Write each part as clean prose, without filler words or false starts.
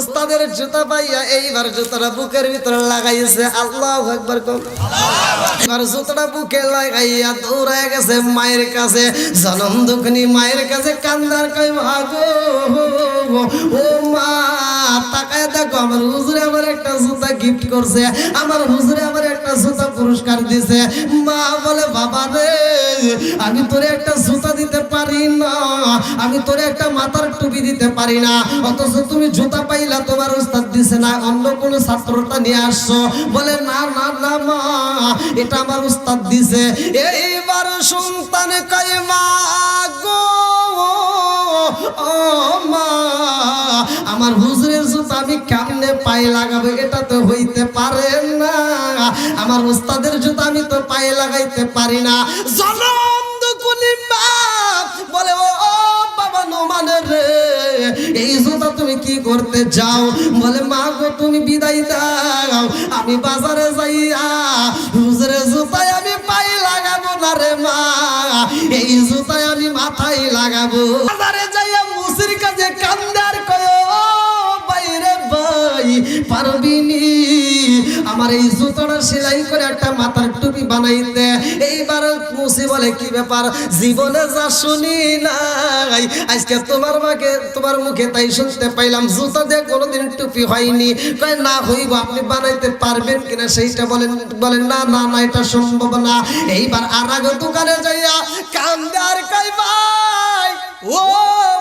ওস্তাদের জুতা পাইয়া এইবার জুতাটা বুকের ভিতরে লাগাইছে। আল্লাহু আকবার। এবার জুতাটা বুকে লাগাইয়া দৌড়ায় গেছে মায়ের কাছে, জনম দুঃখিনী মায়ের কাছে কান্দার কই ভাগো ও মা, তাকায় দেখো আমার হুজুরে আমার একটা জুতা গিফট করছে, আমার হুজুরে আমার একটা জুতা পুরস্কার দিছে। মা বলে বাবা রে, আমি তোরে একটা জুতা দিতে পারি না, আমি তোরে একটা মাথার টুপি দিতে পারি না, অথচ তুমি জুতা পাইলা তোমার উস্তাদ দিছে না, অন্য কোনো ছাত্রটা নিয়ে আসছো। বলে না না না মা, এটা আমার উস্তাদ দিছে। এইবার সন্তান কয় মা গো ও মা, আমার হুজুরের জুতা আমি কেমনে পায়ে লাগাবো, এটা তো হইতে পারে না, আমার উস্তাদের জুতা আমি তো পায়ে লাগাইতে পারি না। জনম দুকুনি মা বলে ও বাবা নোমানের রে, এই জুতা তুমি কি করতে যাও? বলে মা গো তুমি বিদায় দাও, আমি বাজারে যাইয়া হুজুরের জুতায় আমি পায়ে লাগাবো না রে মা, এই জুতায় আমি মাথায় লাগাবো। বাজারে যাইয়া মুসির কাছে কান্দার কয় বাইরে ভাই পারবিনি আমার এই জুতোটা সেলাই করে একটা মাথার টুপি বানাইতে। এইবার মুসি বলে কি ব্যাপার, জীবনে যা শুনি নাই আজকে তোমার মাকে তোমার মুখে তাই শুনতে পাইলাম, জুতা দিয়ে কোনোদিন টুপি হয়নি। কয় না হইব, আপনি বানাইতে পারবেন কিনা সেইটা বলেন। বলেন না না না এটা সম্ভব না। এইবার আর আগে দোকানে যাইয়া কান্দার কয় ভাই ও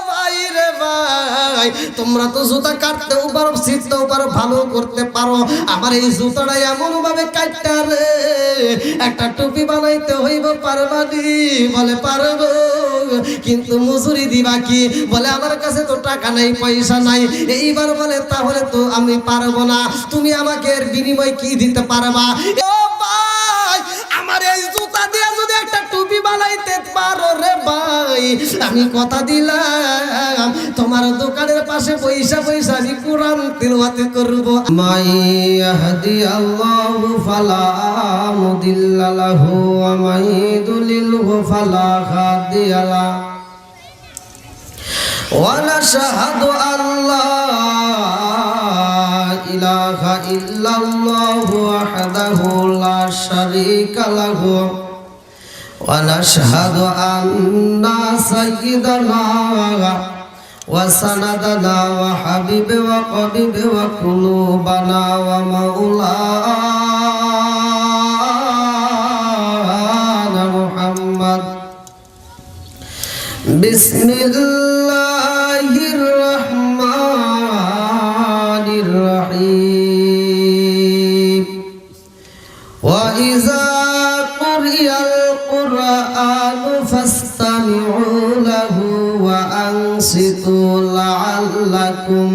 ভাই রে ভাই, তোমরা তো জুতা কাটতেও পারো, ছিঁড়তেও পারো, ভালো করতে পারো, আমার এই জুতাটা এমন ভাবে কাটটা রে একটা টুপি বানাইতে হইব, পারবানি? বলে পারবো, কিন্তু মজুরি দিবা কি? বলে আমার কাছে তো টাকা নাই, পয়সা নাই। এইবার বলে তাহলে তো আমি পারবো না, তুমি আমাকে এর বিনিময় কি দিতে পারবা? ও ভাই আমার এই জুতা দিয়ে যদি একটা টুপি বানাইতে পারো রে ভাই, আমি কথা দিলাম তোমার দোকানের পাশে পয়সা পয়সা আমি কোরআন তিলাওয়াত করব। মাই ইয়াহদি আল্লাহু ফালা মুদিল্লা লাহু ওয়া মাই ইউদ্লিলহু ফালা হাদিয়া লাহু ওয়া নাশহাদু আল্লা ইলাহা ইল্লাল্লাহু ওয়াহদাহু লা শারীকা লাহু ওয়া নাশহাদু আন্না সাইয়্যিদানা ওয়া সানাদানা ওয়া হাবিবা ওয়া কবিবা ওয়া কুলুবানা ওয়া মাওলানা মুহাম্মদ। বিসমিল্লাহির রহমানির রহিম। ওয়া ইযা কুরিয়াল কুরআনু ফাসতামিউ লাহু ওয়া আনসিতু লাআল্লাকুম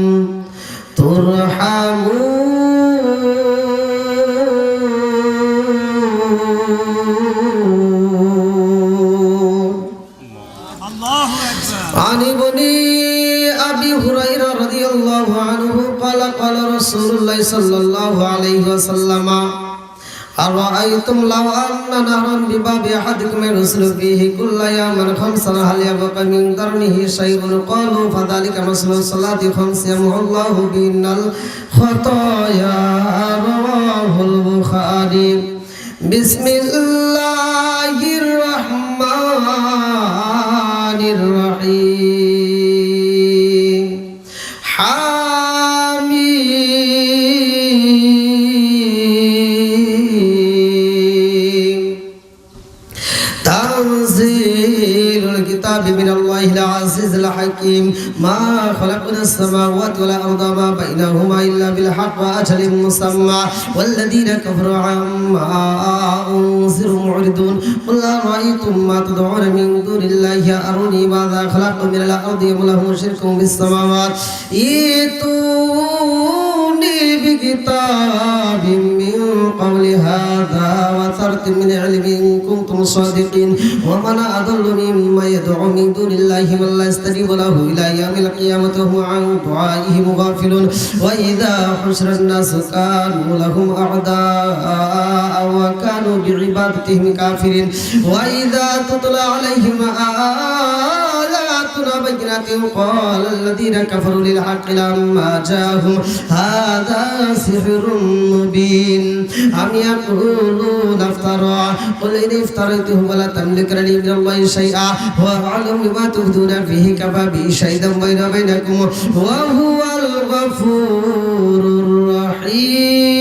তুরহামুন। عن ابن أبي هريرة رضي الله عنه قال قال رسول الله صلى الله عليه وسلم أرأيتم لو أن نهرا بباب أحدكم يغسل فيه كل يوم خمسا هل يبقى من قرنه شيء؟ قالوا فذلك مثل الصلاة خمس يمحو الله بهن الخطايا. رواه البخاري. بسم الله الرحمن الرحيم. حميم. تنزيل الكتاب من الله العزيز الحكيم. ما خلقنا السماوات والأرض ما بينهما إلا بالحق وأجل مسمى والذين كفروا عما أنذروا معرضون. قل أرأيتم ما تدعون من دون الله أروني ماذا خلقوا من الأرض أم لهم شرك في السماوات ائتوني بكتاب من قبل هذا وثرت من علم إن كنتم صادقين. ومن أضل ممن يدعو من دون الله من لا يستجيب له إلى يوم القيامة وهو عن دعائهم غافلون. وإذا حشر الناس كانوا لهم أعداء وكانوا بعبادتهم كافرين. وإذا تتلى عليهم آياتنا جعلنا بينات قال الذين كفروا للحق لما جاءهم هذا سحر مبين أم يقولون افترى قل إن افتريته ولا تملكن لي من الله شيئا وأعلم بما تبدون فيه كفى به شهيدا بيني وبينكم وهو الغفور الرحيم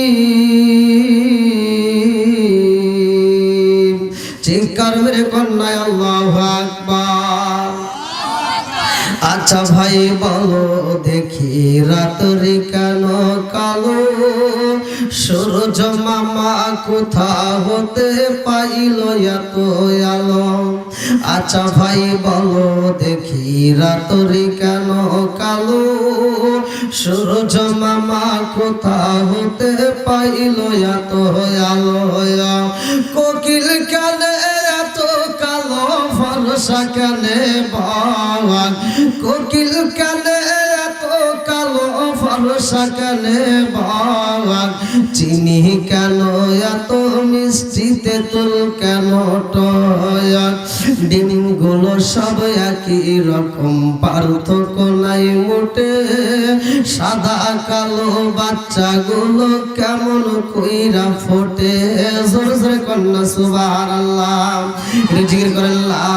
চিৎকার মেরে কন্যায় আল্লাহু আকবার আচ্ছা ভাই বলো দেখি রাত্রি কেন কালো সূরজ মামা কোথা হতে পাইল এত আলো আচ্ছা ভাই বলো দেখি রাত্রি কেন কালো সূরজ মামা কোথা হতে পাইল এত আলো কোকিল কেন এত কালো ফরসা কেন বাগান কোকিল কেন এত কালো ফরসা কেন বাগান চিনি কেন এত মিষ্টিতে তুল কেন টয়া ডিমগুলো সব একই রকম পার্থক্য নাই মোটে সাদা কালো বাচ্চাগুলো কেমন কইরা ফোটে জোরে জোরে কন্যা সুবহানাল্লাহ জিকির করেন লা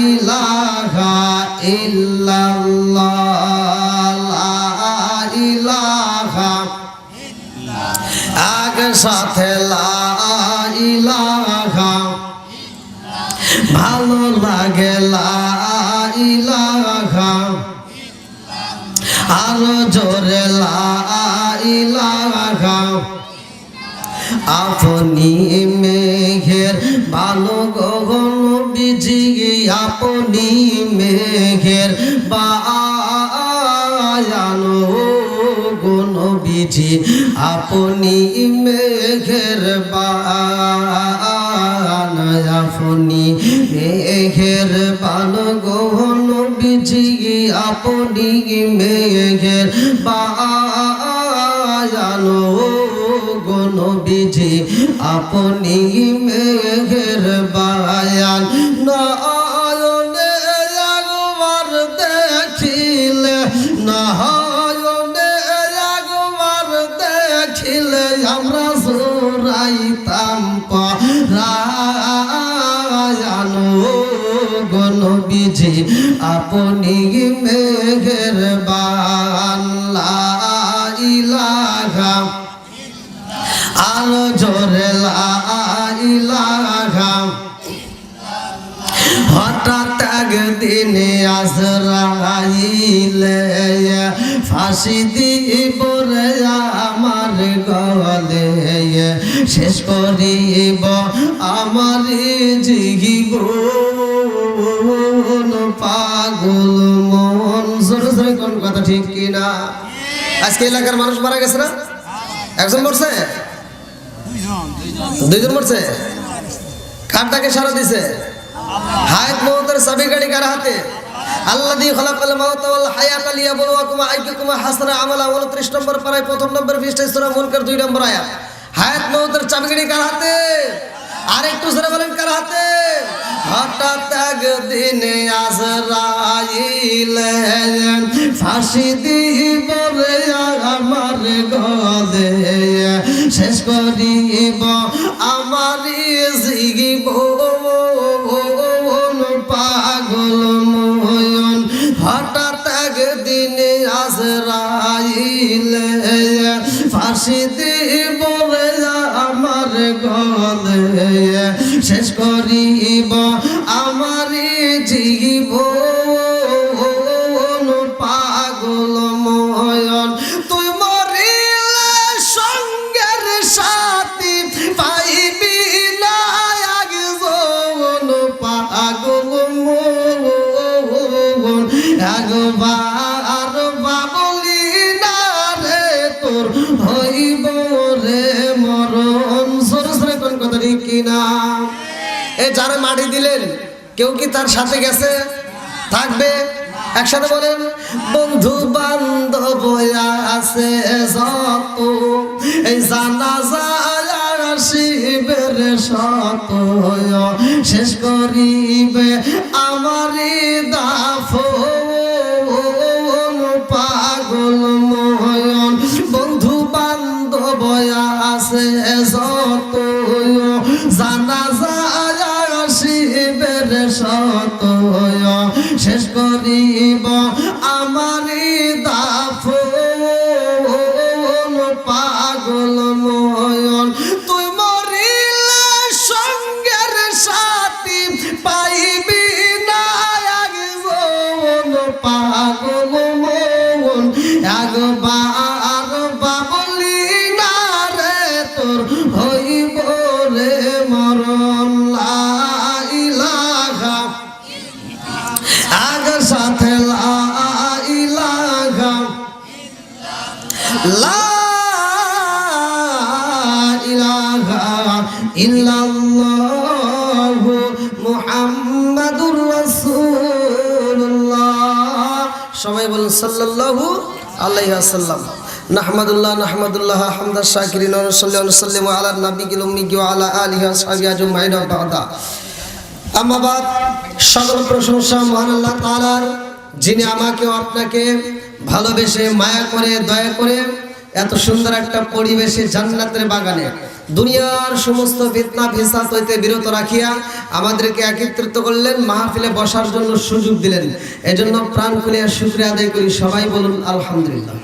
ইলাহা ইল্লাল্লাহ লা ইলাহা আগে সাথে লা ইলাহা ভালো লাগে লা ইলাহা আরো জোরে লা ইলাহা আপনি মেঘের ভালো গগন বিজি আপনি মেঘের বায়ানো গগন বিজি আপনি মেঘের বায়ান আপনি মেঘের ভালো গগন বিজি আপনি মেঘের বায়ানো নবীজি আপনি মেঘের বায়ান নয়নে একবার দেখিলে নয়নে একবার দেখিলে আমরা জোড়াইতাম পরায়ান গো নবীজি আপনি মেঘের বায়ান লা ইলাহা আলো জোরে লা ইলাহা হঠাৎ একদিন আজরাইলে ফাঁসি দিব রে আমার গলে শেষ করিব আমার জীবন পাগল মন জোরে জোরে কোন কথা ঠিক কিনা আজকে এলাকার মানুষ মারা গেছে না একজন মরছে দুইজন মরছে কারটাকে সারা দিছে হায়াত মওতের চাবি গাড়ি কার হাতে আল্লাযী খালাকাল মাউতা ওয়াল হায়াতা লিয়াবলুয়াকুম আইয়ুকুম আহসানু আমালা 29 নম্বর পারায় প্রথম নম্বর পৃষ্ঠায় সূরা মুলকের 2 নম্বর আয়াত হায়াত মওতের চাবি গাড়ি কার হাতে আর একটু জোরে বলেন কার হাতে হঠাৎ একদিন আজরাইল ফাঁসি দিব রে আমার গলে শেষ করিব আমার জীবন পাগল ময়ন হঠাৎ একদিন আজরাইল ফাঁসি দিব রে আমার গলে শেষ করিব আমার জীবন পাগল ময়ন তুই মরিলে সঙ্গের সাথী পাইবি না একজন পাগল ময়ন একবার বাবলি না রে তোর হইব রে মরণ সরে সরে কোন কথা ঠিক কিনা এ যারা মাটি দিলেন কেউ কি তার সাথে গেছে থাকবে একসাথে বলেন বন্ধু বান্ধব আছে যত এই জানাজা শিবের শত শেষ করিবে আমারই দাফন লা ইলাহা ইল্লাল্লাহু মুহাম্মাদুর রাসূলুল্লাহ। সবাই বলুন সাল্লাল্লাহু আলাইহি ওয়াসাল্লাম। নাহমাদুল্লাহ হামদা শাকিরিন ওয়া সাল্লাল্লাহু আলা নবিয়িল উম্মি ওয়া আলা আলিহি ওয়া সাহবিহি আজমাইন বাদা। আম্মা বাদ, সকল প্রশংসা মহান আল্লাহ তাআলার, যিনি আমাকে আপনাকে ভালোবেসে মায়া করে দয়া করে এত সুন্দর একটা পরিবেশে জান্নাতের বাগানে দুনিয়ার সমস্ত ফিতনা ফিসাদ হইতে বিরত রাখিয়া আমাদেরকে একত্রিত করলেন, মাহফিলে বসার জন্য সুযোগ দিলেন। এজন্য প্রাণ খুলে শুকরিয়া আদায় করি। সবাই বলুন আলহামদুলিল্লাহ।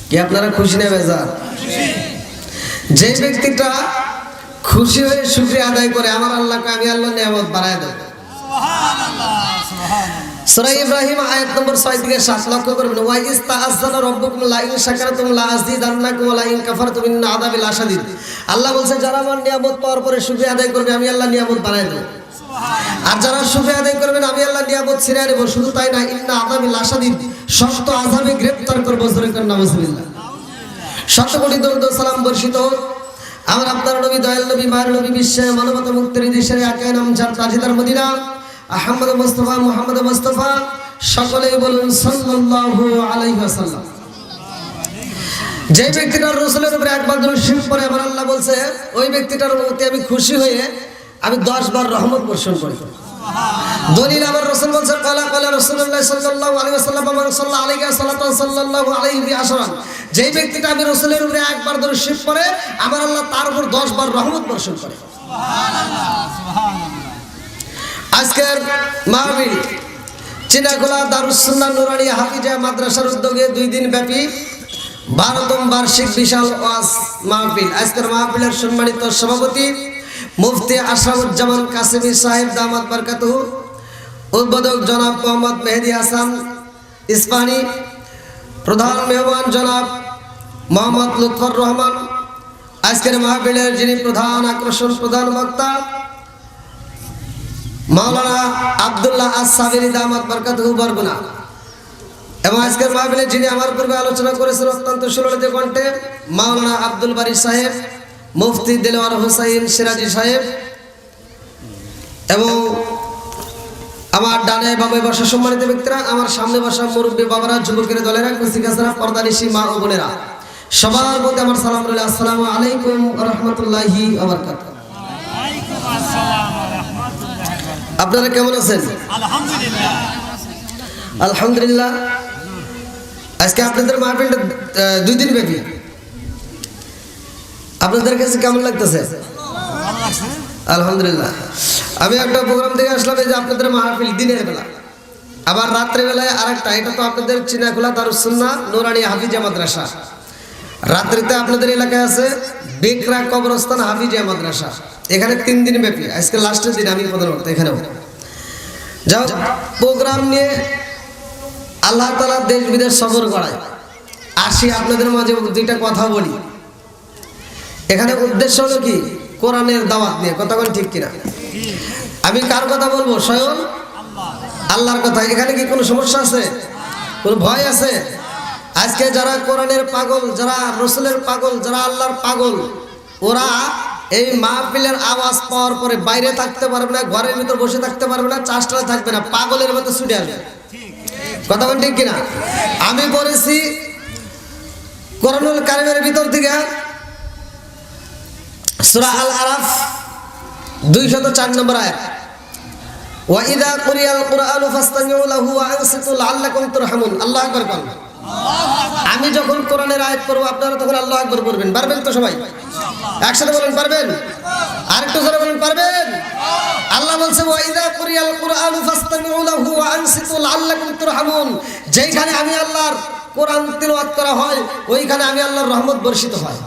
কি আপনারা খুশি না বেজার? যে ব্যক্তিটা খুশি হয়ে শুকরিয়া আদায় করে, আমার আল্লাহকে আমি আল্লাহ নিয়ামত বাড়ায় দেব। সূরা ইব্রাহিম আয়াত নম্বর 6 থেকে 7 লক্ষ্য করবেন। ওয়া ইস্তাআযানা রাব্বুকুম লা ইন শাকারতুম লা আযীদান্নাকুম ওয়া লা ইন কাফারতুম ইন্না আযাবি লাশাদীদ। আল্লাহ বলেন যারা আমার নিয়ামত পাওয়ার পরে শুকরিয়া আদায় করবে আমি আল্লাহ নিয়ামত বাড়ায় দেব। আর যারা শুকরিয়া আদায় করবেন আমি আল্লাহ নিয়ামত ছিনিয়ে নেব। শুধু তাই না, ইন্না আযাবি লাশাদীদ, শক্ত আযাবে গ্রেফতার করব। জোরে করে নাউজুবিল্লাহ। শত কোটি দরুদ ও সালাম বর্ষিত হোক আমার আপনার নবী, দয়াল নবী, মায়ের নবী, বিশ্বের মানবতা মুক্তির দেশের আকায়ে নাম যার তাজদার মদিনা আহমদ মুস্তাফা মুহাম্মদ মুস্তাফা, সকলেই বলুন সাল্লাল্লাহু আলাইহি ওয়াসাল্লাম। যে ব্যক্তিটার রাসূলের উপরে একবার দরুদ পড়ে আমার আল্লাহ বলছে ওই ব্যক্তিটার প্রতি আমি খুশি হয়ে আমি 10 বার রহমত বর্ষণ করি। দলিল আমার রাসূল বলেন ক্বালা ক্বালা রাসূলুল্লাহ সাল্লাল্লাহু আলাইহি ওয়াসাল্লাম মান সাল্লা আলাইহি সাল্লাতু সাল্লাল্লাহু আলাইহি বিআশরান। যেই ব্যক্তিটা আমি রাসূলের উপরে একবার দরুদ শরীফ পড়ে আমার আল্লাহ তার উপর 10 বার রহমত বর্ষণ করে। সুবহানাল্লাহ সুবহানাল্লাহ। আজকের মাহফিল চিনাখোলা দারুস সুন্নাহ নুরানিয়া হাফিজা মাদ্রাসার উদ্যোগে 2 দিন ব্যাপী 12তম বার্ষিক বিশাল ওয়াজ মাহফিল। আজকের মাহফিলের সম্মানিত সভাপতি মুফতি আশরাফুজ্জামান কাসেমি সাহেব দামাত বরকাতুহু, উদ্বোধক জনাব মোহাম্মদ মেহেদি হাসান ইসফানি, প্রধান মেহমান জনাব মোহাম্মদ লুৎফর রহমান। আজকের মাহফিলের যিনি প্রধান আকর্ষণ, প্রধান বক্তা মাওলানা আব্দুল্লাহ আস-সাবিরি দামাত বরকাতুহু বরগুনা। এবং আজকের মাহফিলে যিনি আমার পূর্বে আলোচনা করেছেন অত্যন্ত সুললিত কণ্ঠে মাওলানা আব্দুল বারী সাহেব, মুফতি দেলোয়ার হোসাইন সিরাজি সাহেব, এবং আমার ডানে বামে বসা সম্মানিত ব্যক্তিরা, আমার সামনে বসা মুরব্বী বাবারা, যুবকের দলেরা, কুচিকাচারা, পর্দানিশী মা ও বোনেরা, সবার প্রতি আমার সালাম রইল। আসসালামু আলাইকুম ওয়া রাহমাতুল্লাহি ওয়া বারাকাতুহু। আপনারা কেমন আছেন? আলহামদুলিল্লাহ আলহামদুলিল্লাহ। আজকে আপনাদের মাহফিলটা 2 দিন ব্যাপী। আপনাদের কাছে কেমন লাগতেছে? আলহামদুলিল্লাহ। আমি একটা প্রোগ্রাম থেকে আসলাম, এই যে আপনাদের মাহফিল দিনের বেলা, আবার রাত্রে বেলায় আরেকটা। এটা তো আপনাদের চিনাখোলা দারুস সুন্নাহ নুরানিয়া হাফিজা মাদ্রাসা। রাত্রিতে আপনাদের এলাকায় আছে বেকরা কবরস্থান হাফিজা মাদ্রাসা। এখানে 3 দিন ব্যাপী। আজকে লাস্টের দিন আমি প্রধান বক্তা এখানেও। যাও প্রোগ্রাম নিয়ে আল্লাহ তাআলা দেশ বিদেশ সফর করায় আসি, আপনাদের মাঝে 2টা কথা বলি। এখানে উদ্দেশ্য হলো কি? কোরআনের দাওয়াত নিয়ে। কথা বলেন ঠিক কিনা? আমি কার কথা বলবো? স্বয়ং আল্লাহর কথা। এখানে কি কোনো সমস্যা আছে? কোনো ভয় আছে? আজকে যারা কোরআনের পাগল, যারা রাসূলের পাগল, যারা আল্লাহর পাগল, ওরা এই মাহফিলের আওয়াজ পাওয়ার পরে বাইরে থাকতে পারবে না, ঘরের ভিতর বসে থাকতে পারবে না, চাষটা থাকবে না, পাগলের মতো ছুটে আসবে। কথা বলেন ঠিক কিনা? আমি পড়েছি কোরআনুল কারীমের ভিতর থেকে সূরা আল আরাফ 204 নম্বর আয়াত, ওয়া ইযা কুরিয়াল কুরআনু ফাসতামিউ লাহু ওয়া আনসিতু লাআল্লাকুম তুরহামুন। আল্লাহু আকবার বলেন। আমি যখন কোরআনের আয়াত পড়ব আপনারা তখন আল্লাহু আকবার বলবেন। পারবেন তো সবাই? ইনশাআল্লাহ। একসাথে বলেন পারবেন? আরেকটু জোরে বলেন পারবেন? আল্লাহ বলছে ওয়া ইযা কুরিয়াল কুরআনু ফাসতামিউ লাহু ওয়া আনসিতু লাআল্লাকুম তুরহামুন। যেখানে আমি আল্লাহর কোরআন তিলাওয়াত করা হয় ওইখানে আমি আল্লাহর রহমত বর্ষিত হয়।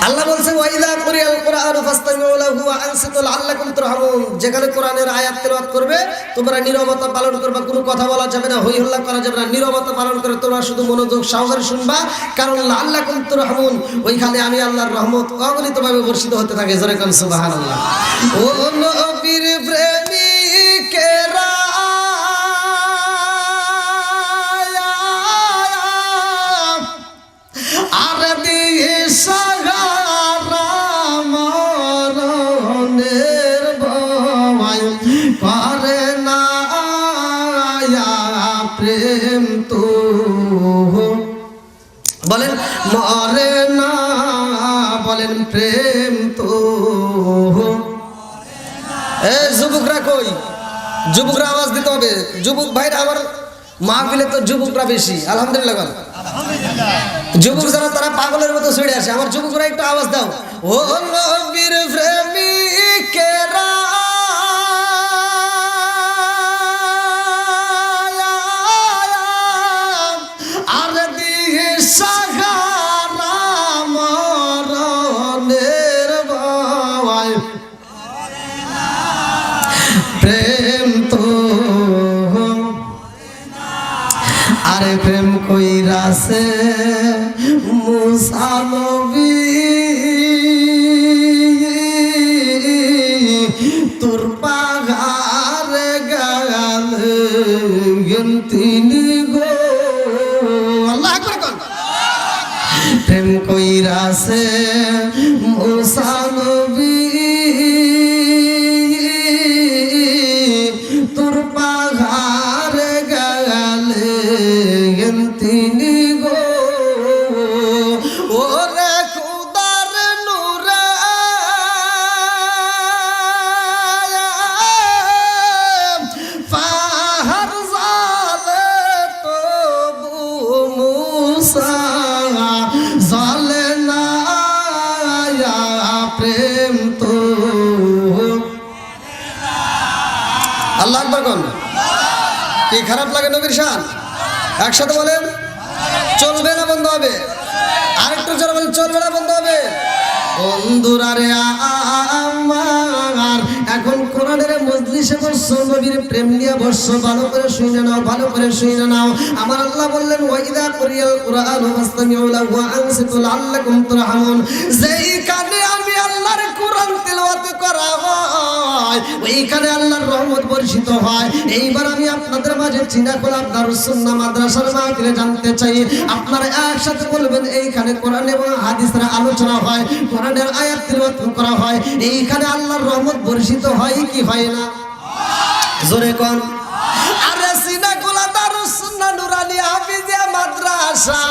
আল্লাহ বলছে ওয়া ইযা কুরিয়াল কুরআনু ফাসতামিউ লাহু ওয়া আনসিতু লাআল্লাকুম তুরহামুন। যেখানে কোরআনের আয়াত তেলাওয়াত করবে তোমরা নীরবতা পালন করবে, কোনো কথা বলা যাবে না, হই হল্লা করা যাবে না, নীরবতা পালন করে তোমরা শুধু মনোযোগ সহকারে শুনবা, কারণ লাআল্লাকুম তুরহামুন, ওইখানে আমি আল্লাহর রহমত অগণিতভাবে বর্ষিত হতে থাকে। জোরে কান সুবহানাল্লাহ। ও নবীর প্রেমিকেরা বলেন মরে না, বলেন প্রেম তো। যুবকরা কই? যুবকরা আওয়াজ দিতে হবে। যুবক ভাইরা, আমার মাহফিলে তো যুবকরা বেশি, আলহামদুলিল্লাহ বল। যুবক যারা তারা পাগলের মতো ছড়ে আসে, আমার যুবকরা একটু আওয়াজ দাও। ও নবীর প্রেমিকেরা আর দিয়ে সাহারা মরণের ভয়, প্রেম তো আরে প্রেম কইরাছে মুসা নবী, তোর পাগারে গেলেন তিনি গো। আল্লাহ আকবার কোন? প্রেম কইরাছে মুসা নবী, তোর পাগারে গেলেন তিনি গো। ওরে খুদার নূরে পাহাড় জালে তবু মুসা জালে না, প্রেম তো। আল্লাহ আকবার কোন? কি খারাপ লাগে নবীর শান? একসাথে বলেন চলবে না বন্ধ হবে? আরেকটু জোরে বলেন চলবে না বন্ধ হবে? বন্ধুরা রে আমার, এখন কোরআনের মজলিসে বসছো, নবীর প্রেম নিয়ে বসছো, ভালো করে শুনে নাও, ভালো করে শুনে নাও। আমার আল্লাহ বললেন ওয়াইদা কুরিয়াল কুরআন ফাসতামিউ লাহু ওয়া আনসিতু লাআল্লাকুম তুরহামুন। যেইখানে আমি আল্লাহর কোরআন তেলাওয়াত করা হয়, ওইখানে আল্লাহর রহমত বর্ষিত হয়। এইবার আমি আপনাদের মাঝে চিনাখোলা দারুস সুন্নাহ মাদ্রাসার মাহফিলে জানতে চাই, আপনারা একসাথে বলবেন এইখানে কোরআন এবং হাদিসের আলোচনা হয়, কোরআনের আয়াত তেলাওয়াত করা হয়, এইখানে আল্লাহর রহমত বর্ষিত হয় কি হয় না? জোরে কোন? আরে চিনাখোলা দারুস সুন্নাহ নুরানি হাফিজিয়া মাদ্রাসা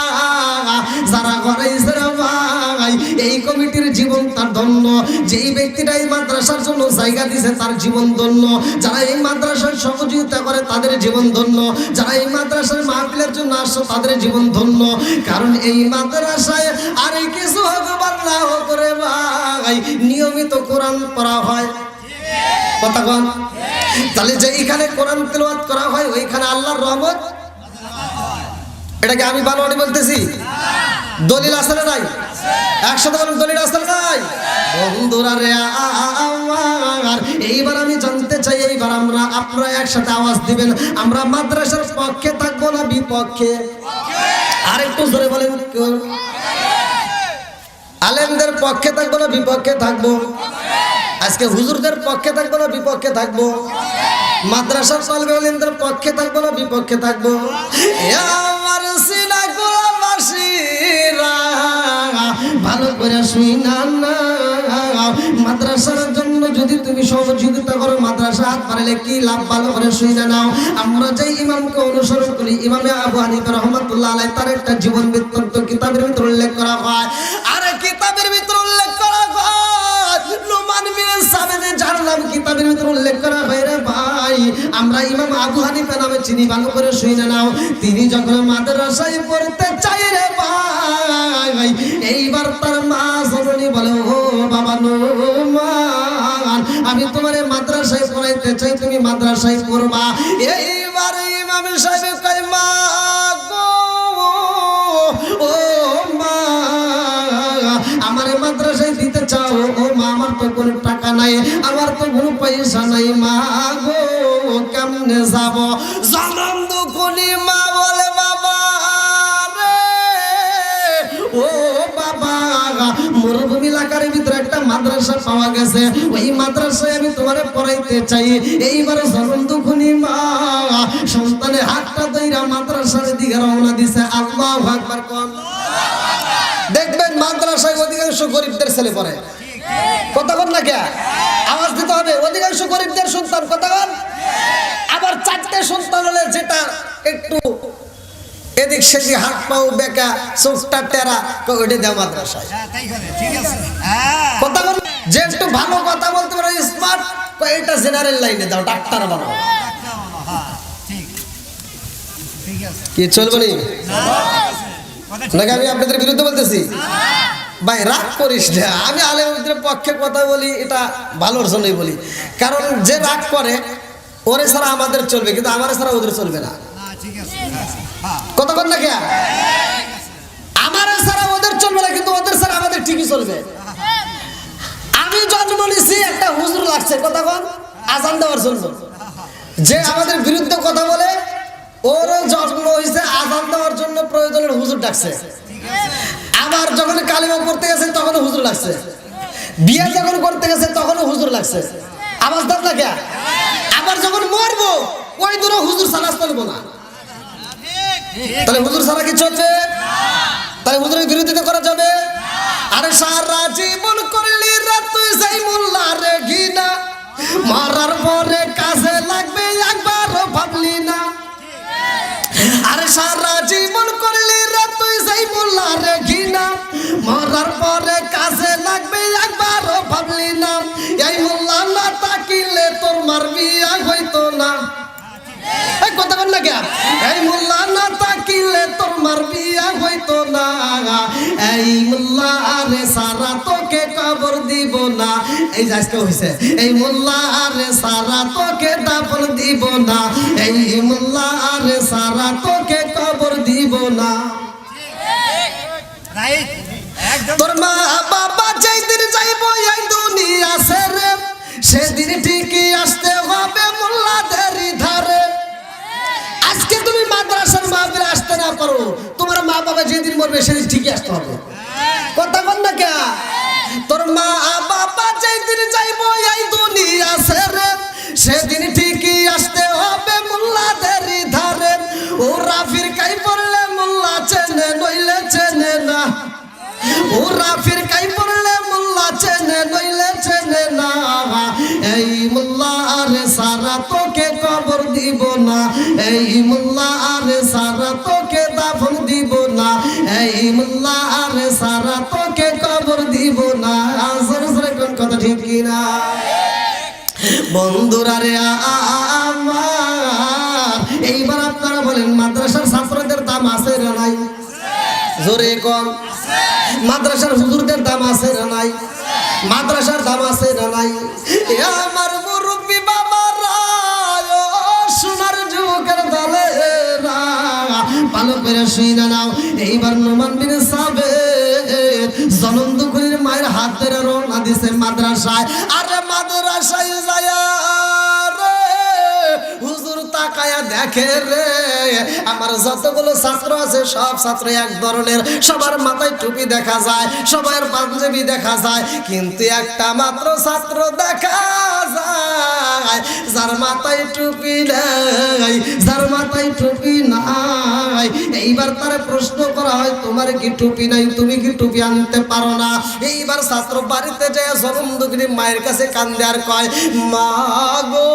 যারা করাইছে রে ভাই, এই কমিটির জীবন তার ধন্য। যেই ব্যক্তিটা এই মাদ্রাসার জন্য জায়গা দিয়েছে তার জীবন ধন্য। যারা এই মাদ্রাসার সহযোগিতা করে তাদের জীবন ধন্য। যারা এই মাদ্রাসার মাহফিলের জন্য আসছে তাদের জীবন ধন্য। কারণ এই মাদ্রাসায় আর কিছু হোক বা না হোক রে ভাই, নিয়মিত কোরআন পড়া হয়। কথা কোন? তাহলে যে এখানে কোরআন তেলাওয়াত করা হয় ওইখানে আল্লাহর রহমত। এটাকে আমি বানোয়ারি বলতেছি? দলিল আছে না নাই? একসাথে বলুন দলিল আছে না নাই? বন্ধুরা রে আমার, এইবার আমি জানতে চাই, এইবার আপনারা একসাথে আওয়াজ দিবেন, আমরা মাদ্রাসার পক্ষে থাকবো না বিপক্ষে? আরেকটু জোরে বলেন। আলেমদের পক্ষে থাকবো না বিপক্ষে থাকবো? আজকে হুজুরদের পক্ষে থাকবো না বিপক্ষে থাকবো? মাদ্রাসার তালিবে আলেমদের পক্ষে থাকবো না বিপক্ষে থাকবো? আমার সিনাকুলাবাসীরা ভালো করে শুইনা না, মাদ্রাসার জন্য যদি তুমি সহযোগিতা করো, মাদ্রাসা হাত বাড়ালে কি লাভ, ভালো করে শুইনা নাও। আমরা যে ইমামকে অনুসরণ করি, ইমামে আবু হানিফা রাহমাতুল্লাহ আলাইহি, তার একটা জীবন বৃত্তান্ত কিতাবের ভিতর উল্লেখ করা হয়। আর কিতাবের ভিতর উল্লেখ করা হয়, লুমান বিন সাবিত যার নাম কিতাবের ভিতর উল্লেখ করা হয় রে ভাই, আমরা ইমাম আবু হানিফা নামে চিনি, ভালো করে শুইনা নাও। তিনি যখন মাদ্রাসায় পড়তে চাই রে ভাই, এইবার তার মা জননী বলে, ও বাবা নোমান, আমি তোমার মাদ্রাসায় পড়াইতে চাই, তুমি মাদ্রাসায় পড়বা। এইবার ইমাম সাহেব কয়, মা গো, ও মা, আমার মাদ্রাসায় দিতে চাও? ও মা, আমার তো কোনো টাকা নাই, আমার তো কোনো পয়সা নাই, মা গো কেমনে যাব? জনম দুঃখনি মা বলে, বাবা রে, ও বাবা, মরুভূমি এলাকার ভিতরে একটা মাদ্রাসা পাওয়া গেছে, ওই মাদ্রাসায় আমি তোমারে পড়াইতে চাই। এইবার জনম দুঃখনি মা সন্তানের হাতটা ধইরা মাদ্রাসার দিকে রওনা দিছে। আল্লাহু আকবার কোন? দেখবেন মাদ্রাসায় অধিকাংশ গরিবদের ছেলে পড়ে। কথা বল না কে? আওয়াজ দিতে হবে। অধিকাংশ গরিবদের সন্তান। কথা বল। আবার চারটে সন্তান হলে যেটা একটু এদিক সেদিক হাত পাও বেকা চোখটা টেরা ওইটা দেওয়া মাদ্রাসায় কথা বল যে একটু ভালো কথা বলতে পারো স্মার্ট এটা জেনারেল লাইনে দাও ডাক্তার বানাও কি চলবে নাকি আমি আপনাদের বিরুদ্ধে বলতেছি ভাই রাগ করিস না আমি আলেমদের পক্ষে কথা বলি এটা ভালোর জন্যই বলি কারণ যে রাগ করে ওরে ছাড়া আমাদের চলবে কিন্তু আমার ছাড়া ওদের চলবে না কথা বল না কে আমার ছাড়া ওদের চলবে না কিন্তু ওদের ছাড়া আমাদের ঠিকই চলবে আমি জন্ম নিয়েছি একটা হুজুর লাগছে কথা বল আজান দেওয়ার জন্য যে আমাদের বিরুদ্ধে কথা বলে ওর জন্ম হয়েছে আজান দেওয়ার জন্য প্রয়োজনের হুজুর ডাকছে আবার যখন কালিমা পড়তে গেছে তখন হুজুর লাগছে বিয়ে যখন করতে গেছে তখন হুজুর লাগছে আওয়াজ দাও না কে আবার যখন মরবো ওই দূরে হুজুর সালাস চলবো না তাহলে হুজুর ছাড়া কি চলবে তাহলে হুজুরের বিরোধিতা করা যাবে আরে সারা জীবন করলি রাত তুই যাই মোল্লা রে ঘিনা মারার পরে কাজে লাগবে একবারও ভাবলি না আরে সারা জীবন করলি রাত তুই যাই মোল্লা রে ঘিনা মারার পরে কাজে লাগবে একবারও ভাবলি না এই মোল্লা না তাকিলে তোর মার বিয়া হইতো না কথা বল না কে এই মোল্লা না তাকিলে তোর মার বিয়া হইতো না এই মোল্লা আরে সারা তোকে কবর দিব না এই যে আজকে হইছে এই মোল্লা আরে সারা তোকে দাফন দিব না এই মোল্লা আরে সারা তোকে কবর দিব না তোর মা বাবা যেই দিন যাইবো এই দুনিয়া ছেড়ে সেদিন ঠিকই আসতে হবে মোল্লাদের ধারে আজকে তুমি মাদ্রাসার মাহফিলে আসতে না পারো তোমার মা বাবা যেদিন মরবে সেদিন ঠিকই আসতে হবে কথা বল না কে তোর মা বাবা যেদিন যাইবো এই দুনিয়া ছেড়ে সেদিন ঠিকই আসতে হবে মোল্লাদের ধারে ও রাফির কাই পড়লে মোল্লা চেনে নইলে চেনে না ও রাফির কাই পড়লে মোল্লা চেনে নইলে চেনে না এই মোল্লা আরে সারা তোকে কবর দিব না এই মোল্লা আরে সারা তোকে দাফন দিব না এই মোল্লা আরে সারা তোকে কবর দিব না আসর সরে কোন কথা ঠিক কি না বন্ধুরা রে আমার এইবার আপনারা বলেন মাদ্রাসার ছাত্রদের দাম আছে না নাই জোরে কম মাদ্রাসার হুজুরদের দাম আছে না নাই মাদ্রাসার দাম আছে না নাই আমার মুরব্বি বাবারা সোনার যুগের দলেরা ভালো করে শুইনা নাও এইবার নোমান বিন সাবের জনম দুখুরির মায়ের হাত ধরে রওনা দিছে মাদ্রাসায় আরে মাদ্রাসায় যায় রে হুজুর তাকায়া দেখে রে আমার যতগুলো ছাত্র আছে সব ছাত্র এক ধরনের সবার মাথায় টুপি দেখা যায় সবার পাঞ্জাবি দেখা যায় কিন্তু একটা মাত্র ছাত্র দেখা যায় যার মাথায় টুপি নাই যার মাথায় টুপি নাই এইবার তারে প্রশ্ন করা হয় তোমার কি টুপি নাই তুমি কি টুপি আনতে পারো না এইবার ছাত্র বাড়িতে যায় জনম দুঃখিনী মায়ের কাছে কান্দে আর কয় মা গো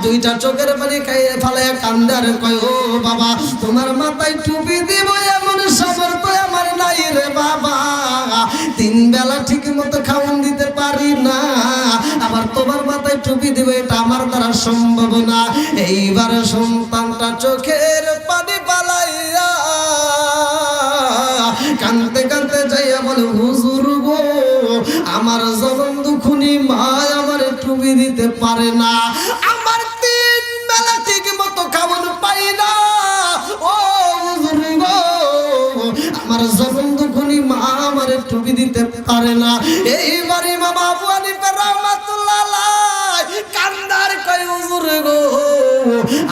দুইটা চোখের পানি খাইয়ে ফালাইয়া কান্দে আর কয় ও বাবা তোমার মাথায় টুপি দিব এমন সামর্থ্য আমার নাই রে বাবা তিন বেলা ঠিক মতো খাওয়ান দিতে পারি না আবার তোমার মাথায় টুপি দিব এটা আমার দ্বারা সম্ভব না এইবার সন্তানটা চোখের পানি পালাইয়া কানতে কানতে যাইয়া বলে হুজুর গো আমার জনম দুখুনি মা আমার টুপি দিতে পারে না আমার তিন বেলা ঠিক মতো খাবার পাই না ও হুজুর গো আমার জনম দুখুনি মা আমার টুপি দিতে পারে না এইবার ইমাম আবু হানিফা রাহমাতুল্লাহ আলাইহি কান্দার কয় হুজুর গো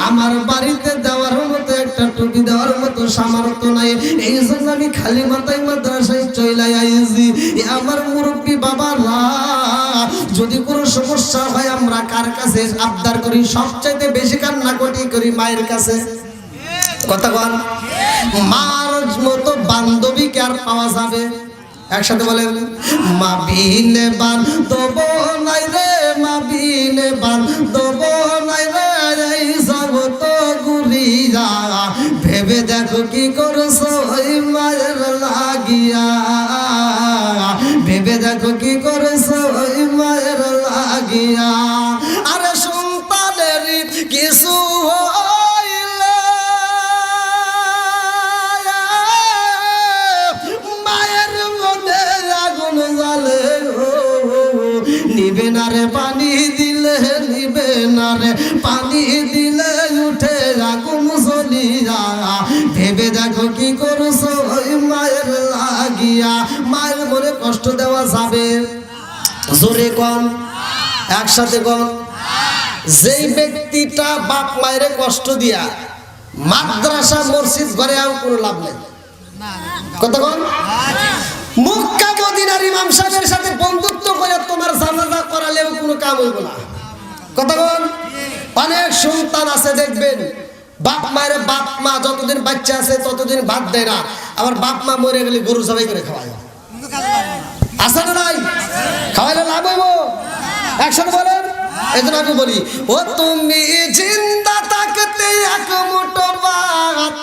আমার বাড়িতে দেওয়ার মতো একটা টুপি দেওয়ার মতো সামর্থ্য নাই এই জন্য আমি খালি মাথায় মাদ্রাসায় চলে আইছি আমার মুরব্বী বাবারা যদি কোনো সমস্যা হয় আমরা কার কাছে আবদার করি সবচাইতে বেশি কান্নাকাটি করি মায়ের কাছে কথা বল মার মতো বান্ধবীকে আর পাওয়া যাবে? একসাথে বলেন, মা বিনে বান্ধব নাই রে, মা বিনে বান্ধব নাই রে, এই জগত ঘুরিয়া ভেবে দেখো কি করছো ওই মায়ের লাগিয়া, ভেবে দেখো কি করছো ওই মায়ের লাগিয়া। আরে সন্তানের কিছু হইলে মায়ের মনে আগুন জ্বালে, নিবে না রে পানি দিলে, নিবে না রে পানি দিলে উঠে আগুন জ্বলিয়া, ভেবে দেখো কি করছো ওই মায়ের লাগিয়া। মায়ের মনে কষ্ট দেওয়া যাবে? জোরে কোন, একসাথে কোন। যেই ব্যক্তিটা বাপ মায়ের কষ্ট দিয়া মাদ্রাসা মসজিদ ঘরে আর কোনো লাভ নেই, কত কোন। মক্কা মদিনার ইমাম সাহেবের সাথে বন্ধুত্ব করে তোমার জানাজা করালেও কোনো কাম হইব না, কত কোন। অনেক সন্তান আছে দেখবেন বাপ মায়ের, বাপ মা যতদিন বাচ্চা আছে ততদিন ভাত দেয় না, আবার বাপ মা মরে গেলে গরু জবাই করে খাওয়ায়, আছে না নাই? খাওয়াইলে লাভ হইব? একসাথে বলেন। এই জন্য আমি বলি, ও তুমি জিন্দা থাকতে এক মুঠো ভাত,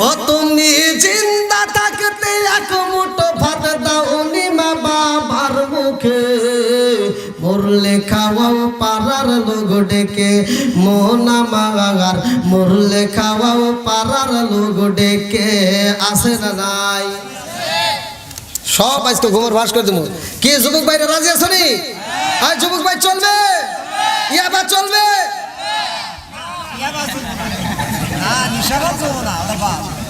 ও তুমি জিন্দা থাকতে এক মুঠো ভাত দাওনি মা বাবার মুখে, মরলে খাওয়াও পাড়ার লোক ডেকে, মোনা মাগার মরলে খাওয়াও পাড়ার লোক ডেকে, আছে না নাই? সব আজকে ঘুমোর ভাস করে দেবো। কি যুবক ভাইরা রাজি আছো নি? আর যুবক ভাই চলবে, ইয়াবা চলবে,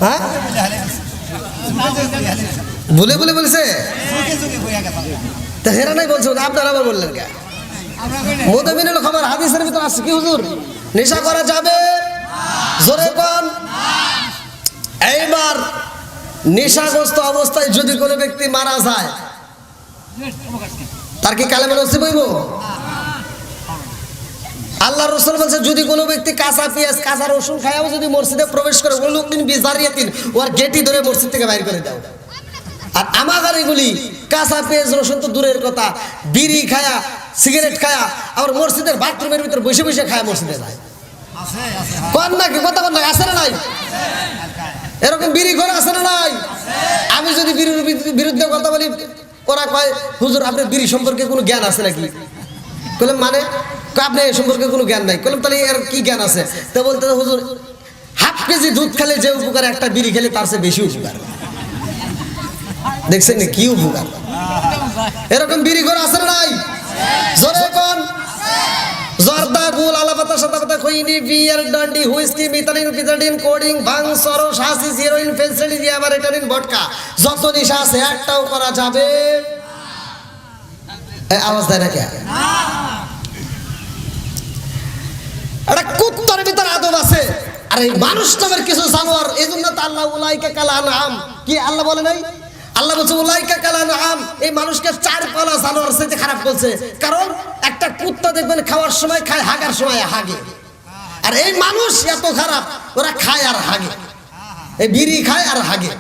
হ্যাঁ বলে বলে বলছে তা হেরা নাই বলছো, আপনারা আবার বললেন কে? মোতাবিনের খবর হাদিসের ভিতর আসছে কি হুজুর নেশা করা যাবে? জোরে কোন। এইবার নেশাগ্রস্ত অবস্থায় যদি কোনো ব্যক্তি মারা যায় তার কি কালেমা নসিব হইব? আল্লাহ রাসূল বলেছে যদি কোনো ব্যক্তি কাঁচা পেঁয়াজ কাঁচা রসুন খায়াও যদি মসজিদে প্রবেশ করে ওলুকিন বিজারিয়াতিন, ওর গেটি ধরে মসজিদ থেকে বাইর করে দাও। আর আমাদের এগুলি কাঁচা পেঁয়াজ রসুন তো দূরের কথা, বিড়ি খায়া সিগারেট খায়া আবার মসজিদের বাথরুমের ভিতর বসে বসে খায় মসজিদে যায়, কোন নাকি কথা কোন নাই? আছে না নাই? এরকম বিড়ি ঘর আছে না নাই? আমি যদি বিড়ির বিরুদ্ধে কথা বলি ওরা কয় হুজুর আপনার বিড়ি সম্পর্কে কোনো জ্ঞান আছে নাকি? বললাম মানে আপনি এ সম্পর্কে কোনো জ্ঞান নাই। বললাম তাহলে এর কি জ্ঞান আছে? তো বলতে হুজুর হাফ কেজি দুধ খেলে যে উপকার একটা বিড়ি খেলে তার চেয়ে বেশি উপকার। দেখছেন না কি উপকার? এরকম বিড়ি ঘর আছে না নাই? জোরে কোন। জর্দা গুল আলাপাতা সাদাপাতা খইনি বিয়ার ডান্ডি হুইস্কি মিথালিন পিথালিন কোডিং ভাং সরস হাসিস হেরোইন ফেন্সিডিন ইয়ামারেটানিন ভডকা, যত নেশা আছে একটাও করা যাবে? আওয়াজ দেয় না কে? একটা কুত্তার ভিতর আদব আছে, আর এই মানুষ নামের কিছু জানোয়ার। এই জন্য তো আল্লাহ উলাইকা কাল আনআম, কি আল্লাহ বলে নাই? আল্লাহ বলছে উলাইকা কাল আনআম, এই মানুষকে চার পালা জানোয়ার সাথে খারাপ বলছে। কারণ একটা কুত্তা দেখবেন খাওয়ার সময় খায়, হাগার সময় হাগে, আর এই মানুষ এত খারাপ ওরা খায় আর হাগে, এই বিড়ি খায় আর হাগে।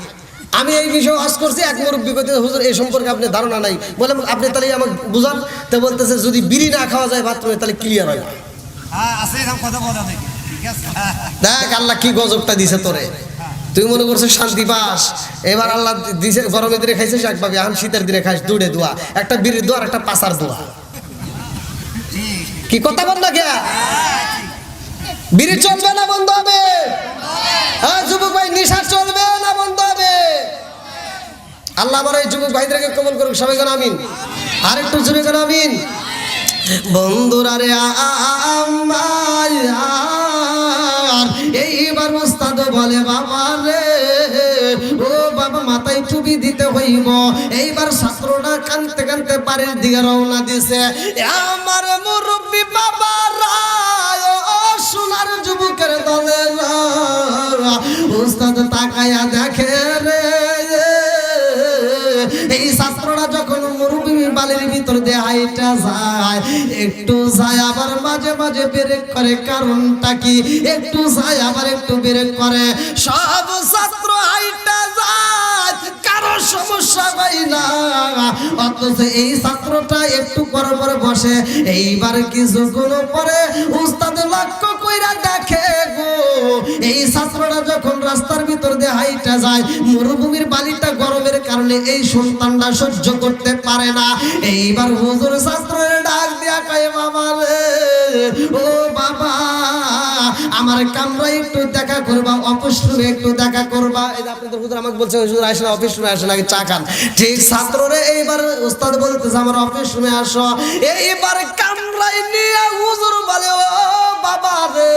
আমি এই বিষয়ে আজ করছি, এক মুরব্বী করতে হুজুর এই সম্পর্কে আপনি ধারণা নাই। বলে আপনি তাহলে আমাকে বুঝান। তো বলতেছে যদি বিড়ি না খাওয়া যায় বাথরুমে তাহলে ক্লিয়ার হয় না। দেখ আল্লাহ কি গজবটা দিছে তোরে, তুই মনে করছিস শান্তি পাস। এবার আল্লাহ দিছে গরমের দিনে খাইছিস একভাবে, এখন শীতের দিনে খাইস দুড়ে দোয়া, একটা বিড়ির দোয়া আর একটা পাসার দোয়া। কি কথা বল না কে? বিড়ি চলবে না বন্ধ হবে? হ্যাঁ যুবক ভাই নেশা চলবে না বন্ধ হবে? আল্লাহ আমার এই যুবক ভাইদেরকে কবুল করুক, সবাই কেন আমিন। আর একটু জোরে কেন আমিন। বন্ধুরা রে আমার এইবার ওস্তাদ বলে বাবা রে, ও বাবা মাথায় টুপি দিতে হইব। এইবার ছাত্রটা কানতে কানতে বাড়ির দিকে রওনা দিছে। আমার মুরব্বী বাবা সোনার যুবকের দলে ওস্তাদ তাকায়া দেখে রে, এই ছাত্রটা যখন মরুভূমির বালির ভিতর দিয়ে হাইটা যায়, একটু যায় আবার মাঝে মাঝে ব্রেক করে। কারণটা কি? একটু যায় আবার একটু ব্রেক করে। সব ছাত্র হাইটা যায় অথচ এই ছাত্রটা একটু পরে পরে বসে, এইবার কিছুক্ষণ পরে উস্তাদ লক্ষ্য কইরা দেখে গো, এই ছাত্রটা যখন রাস্তার ভিতর দিয়ে হাইটা যায়, মরুভূমির বালিটা গরমের কারণে এই সন্তানটা সহ্য করতে পারে না। এইবার হুজুর ছাত্রের ডাক দিয়া কয়, বাবা রে, ও বাবা, আমার কামরা একটু দেখা করবা, অফিস রুমে একটু দেখা করবা। এই যে আপনাদের হুজুর আমাকে বলছে, হুজুর আসেন অফিস রুমে, আসেন আগে চা খান। ঠিক ছাত্ররে এইবার উস্তাদ বলতেছে আমার অফিস রুমে আসো। এইবার কামরাই নিয়ে হুজুর বলে, ও বাবা রে,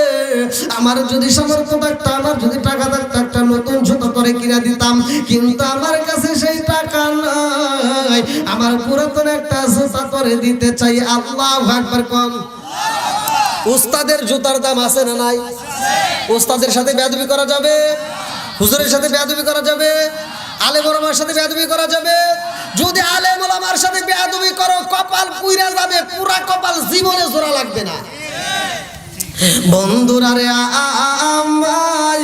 আমার যদি সামর্থ্য থাকতো, আমার যদি টাকা থাকতো, একটা নতুন জুতো করে কিনে দিতাম, কিন্তু আমার কাছে সেই টাকা নাই। আমার পুরাতন একটা জুতা করে দিতে চাই। আল্লাহু আকবার কোন। উস্তাদের জুতার দাম আছে না নাই? উস্তাদের সাথে বেয়াদবি করা যাবে? হুজুরের সাথে বেয়াদবি করা যাবে? আলেম ওলামার সাথে বেয়াদবি করা যাবে? যদি আলেম ওলামার সাথে বেয়াদবি করো, কপাল পুইরা যাবে, পুরা কপাল, জীবনে জোড়া লাগবে না। বন্ধুরা রে আমার,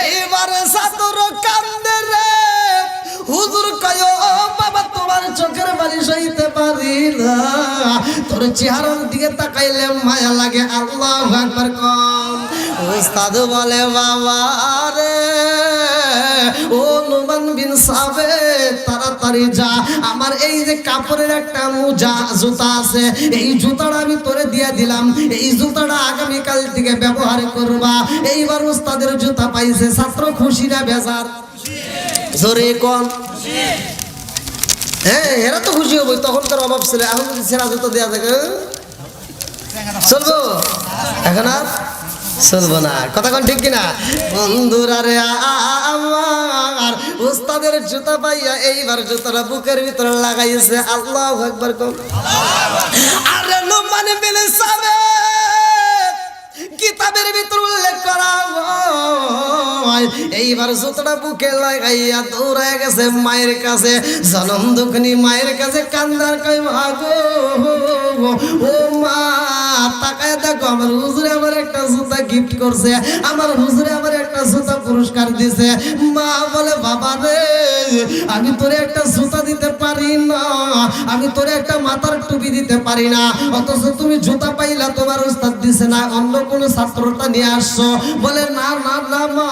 এইবার ছাত্র কান্দে রে, হুজুর কয়, ও বাবা, তোমার চোখের বাড়ি সইতে পারি না, তোর চেহারার দিকে তাকাইলে মায়া লাগে। আল্লাহু আকবার কম। উস্তাদ বলে, বাবা রে, ও নোমান বিন সাবেত, তাড়াতাড়ি যা, আমার এই যে কাপড়ের একটা মোজা জুতা আছে, এই জুতাটা আমি তোরে দিয়ে দিলাম, এই জুতাটা আগামীকাল থেকে ব্যবহার করবা। এইবার উস্তাদের জুতা পাইছে, ছাত্র খুশি না বেজার? জোরে কোন। হ্যাঁ, এরা তো খুশি হবো, তখনকার অভাব ছিল। এখন যদি ছেঁড়া জুতো দেওয়া থাকে চলবো? এখন আর চলবো না। কথা কোন ঠিক কিনা? বন্ধুরা রে আমার, উস্তাদের জুতা পাইয়া এইবার জুতাটা বুকের ভিতরে লাগাইছে। আল্লাহু আকবার কোন। আরে নোমান বিন সাবেত, কিতাবের ভিতর উল্লেখ করা হয়, এইবার জুতাটা বুকে লাগাইয়া দৌড়ায় গেছে মায়ের কাছে, জনম দুঃখিনী মায়ের কাছে, কান্দার কই, ভাগো ও মা, তাকায় দেখো, আমার হুজুরে আমার একটা জুতা গিফট করছে, আমার হুজুরে আমার একটা জুতা পুরস্কার দিছে। মা বলে, বাবা রে, আমি তোরে একটা জুতা দিতে পারি না, আমি তোরে একটা মাথার টুপি দিতে পারি না, অথচ তুমি জুতা পাইলা, তোমার উস্তাদ দিছে না, অন্য কোনো ছাত্রটা নিয়ে আসছো। বলে, না না না মা,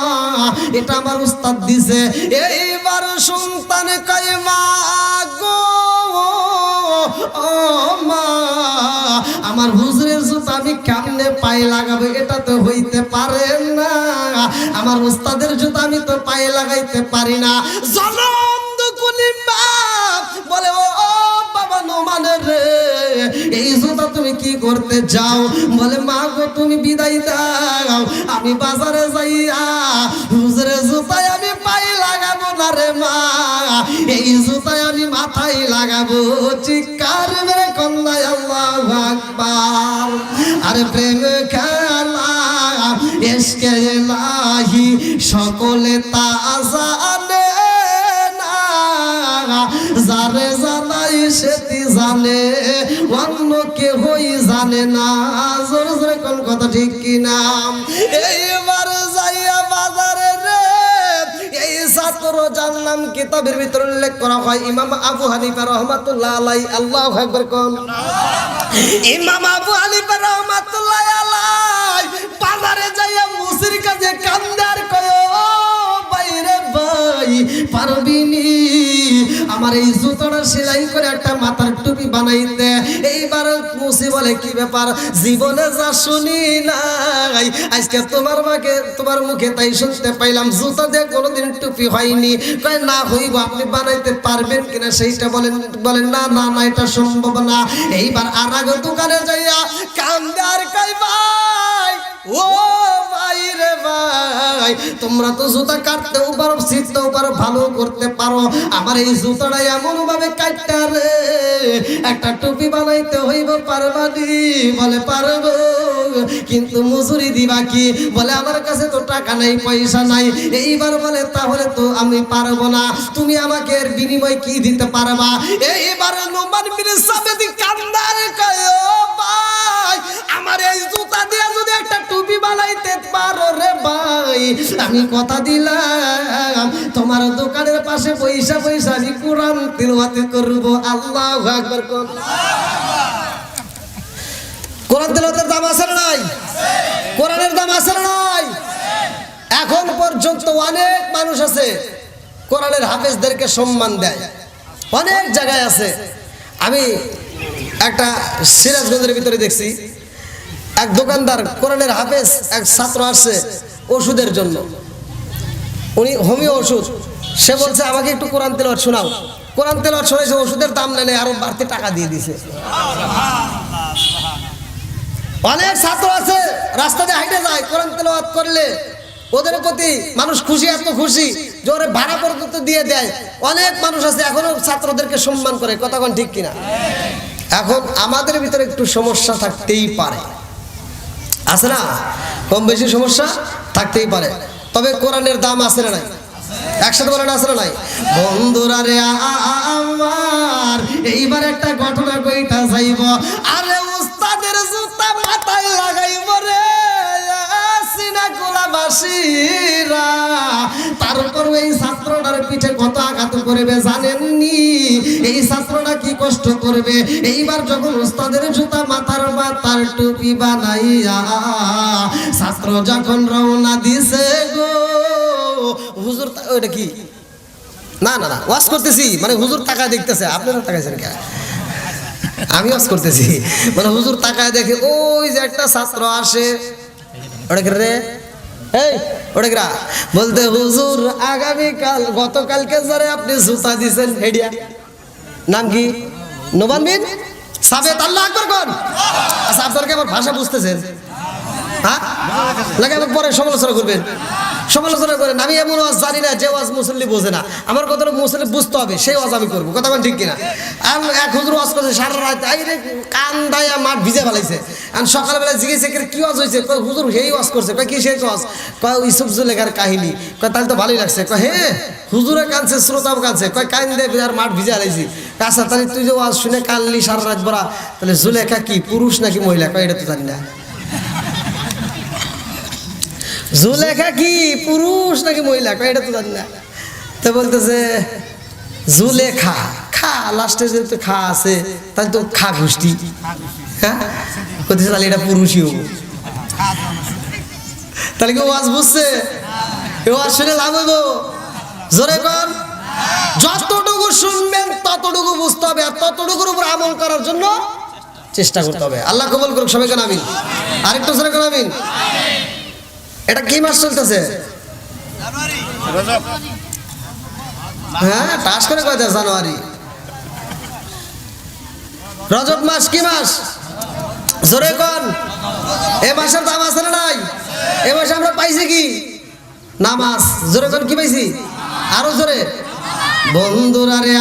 এটা আমার উস্তাদ দিছে। এইবার সন্তান কয়, মা গো, ও মা, আমার হুজুরের জুতা আমি কেমনে পায়ে লাগাবো? এটা তো হইতে পারে না, আমার উস্তাদের জুতা আমি তো পায়ে লাগাইতে পারি না। জনম দুকুনি মা বলে, ও বাবা নোমান রে, এই জুতা তুমি কি করতে যাও? বলে, মা গো, তুমি বিদায় দাও, আমি বাজারে যাইয়া হুজুরের জুতায় আমি পায়ে লাগাবো না রে মা, এই জুতায় আমি মাথায় লাগাবো। চিৎকার মেরে কন্যায় আল্লাহু আকবার। আরে প্রেম খেলা ইশকে ইলাহি সকলে তা জানে না, যারে জানাই সেটি জানে, অন্য কেহই জানে না। জোর জোরে কোন কথা ঠিক কিনা? এইবার যাইয়া বাজারে রে, এই ছাত্র যার নাম কিতাবের ভিতরে উল্লেখ করা হয় ইমাম আবু হানিফা রহমাতুল্লাহ আলাইহি। আল্লাহু আকবার কোন। ইমাম আবু হানিফা রহমাতুল্লাহ আলাইহি বাজারে যাইয়া মুসির কাছে কান্দার কয়, ও বাইরে ভাই, পারবিনি আমার এই জুতোটা সেলাই করে একটা মাথার টুপি বানাইতে? এইবার মুসি বলে, কি ব্যাপার, জীবনে যা শুনি নাই, আজকে তোমার মুখে তাই শুনতে পাইলাম, জুতা দিয়ে কোনোদিন টুপি হয়নি। কয়, না হইব, আপনি বানাইতে পারবেন কিনা সেইটা বলেন। বলেন, না না না, এটা সম্ভব না। এইবার আর আগে দোকানে যাইয়া কান্দার কয়, ভাই, ও ভাই রে ভাই, তোমরা তো জুতা কাটতেও পারো, ছিঁড়তেও পারো, ভালো করতে পারো, আমার এই জুতাটা এমন ভাবে কাটটা রে একটা টুপি বানাইতে হইব, পারবানি? বলে, পারবো, কিন্তু মজুরি দিবা কি? বলে, আমার কাছে তো টাকা নাই, পয়সা নাই। এইবার বলে, তাহলে তো আমি পারবো না, তুমি আমাকে এর বিনিময় কি দিতে পারবা? এইবার নোমান বিন সাবেত কান্দারে কয়, ও ভাই, আমার এই জুতা দিয়ে যদি একটা টুপি বানাইতে পারো রে ভাই, নাই, আমি কথা দিলাম তোমার দোকানের পাশে পয়সা পয়সা আমি কোরআন তিলাওয়াত করব। আল্লাহু আকবার। কোরআন তিলাওয়াতের দাম আছে না নাই? কোরআনের দাম আছে না নাই? এখন পর্যন্ত অনেক মানুষ আছে কোরআনের হাফেজদেরকে সম্মান দেয়, অনেক জায়গায় আছে। আমি একটা সিরাজগঞ্জের ভিতরে দেখছি, এক দোকানদার কোরআনের হাফেজ, এক ছাত্র আসছে ওষুধের জন্য, উনি হোমিও ওষুধ, সে বলছে আমাকে একটু কোরআন তেলাওয়াত শোনাও। কোরআন তেলাওয়াত শোনাইছে, ওষুধের দাম নেই, আরো বাড়তি টাকা দিয়ে দিছে। অনেক ছাত্র আছে রাস্তা দিয়ে হাইটে যায়, কোরআন তেলাওয়াত করলে ওদের প্রতি মানুষ খুশি, এত খুশি যে ওরে ভাড়া পর্যন্ত দিয়ে দেয়। অনেক মানুষ আছে এখনো ছাত্রদেরকে সম্মান করে, কথা কোন ঠিক কিনা? এখন আমাদের ভিতরে একটু সমস্যা থাকতেই পারে, আছে না? কম বেশি সমস্যা থাকতেই পারে, তবে কোরআনের দাম আছে না নাই? একসাথে বলেন আছে না নাই? বন্ধুরা রে আমার এইবার একটা ঘটনা কইতা যাইব। আরে উস্তাদের জুতা মাথায় লাগাইব রে সিনা গোলাবাসীরা, তারপর এই ছাত্রটার পিঠে কত আঘাত করবে জানেননি? এই ছাত্রটা কি কষ্ট করবে। এইবার যখন উস্তাদের জুতা মাথার মাথার টুপি বানাইয়া ছাত্র যখন রওনা দিছে গো, হুজুর ওইটা কি না না না ওয়াজ করতেছি, মানে হুজুর টাকা দেখতেছে, আপনারা তাকাইছেন কে? আমি ওয়াজ করতেছি, মানে হুজুর তাকায় দেখে ওই যে একটা ছাত্র আসে, ওটা রে এই ওটা গ্রা বলতে হুজুর আগামীকাল গতকালকে যারে আপনি জুতা দিছেন হেডিয়া নাম কি? নোমান বিন সাবেত। আল্লাহু আকবার কোন? আচ্ছা আপনারা কি আমার ভাষা বুঝতেছেন? হ্যাঁ লাগে আমার পরে সমালোচনা করবেন, সমালোচনা করেন। আমি এমন ওয়াজ জানি না যে ওয়াজ মুসল্লি বোঝে না, আমার কথাটা মুসল্লি বুঝতে হবে, সেই ওয়াজ আমি করবো, কথা ঠিক কিনা? আর এক হুজুর ওয়াজ করছে সারা রাত, আইরে কান দায়া মাঠ ভিজে ফেলাইছে। আর সকালবেলা জিজ্ঞেসে কি ওয়াজ হয়েছে? কয় হুজুর সেই ওয়াজ করছে। কয় কি সেই ওয়াজ? কয় ইউসুফ জুলেখার কাহিনী। কয় তাহলে তো ভালোই লাগছে। কয় হ্যাঁ হুজুরে কানছে, শ্রোতাও কানছে। কয় কান দিয়ে আর মাঠ ভিজে ফেলাইছি। আচ্ছা তাহলে তুই যে ওয়াজ শুনে কানলি সারা রাত ভরা, তাহলে জুলেখা কি পুরুষ নাকি মহিলা? কয় এটা তো জানি না। জুলেখা কি পুরুষ নাকি মহিলা? কয় এটা তো জানি না। তো বলতেছে জুলেখা খা, লাস্টে যেহেতু খা আছে তাহলে তো খা গোষ্ঠী। হ্যাঁ বলতেছে তাহলে এটা পুরুষই হবো। তাহলে কি ওয়াজ বুঝছে? ওয়াজ শুনে লাভ হইব? জোরে কর। যতটুকু শুনবেন ততটুকু বুঝতে হবে, আর ততটুকুর উপর আমল করার জন্য চেষ্টা করতে হবে। আল্লাহ কবুল করুক সবাইকে, আমিন। আরেকটু জোরে কর আমিন। এটা কি মাস চলতেছে? হ্যাঁ টাস করে কয় জানুয়ারি, রজব মাস। কি মাস? জোরে কোন? এ মাসের দাম আছে না নাই? এ মাসে আমরা পাইছি কি? নামাজ। জোরে কোন কি পাইছি? আরো জোরে। বন্ধুরা রে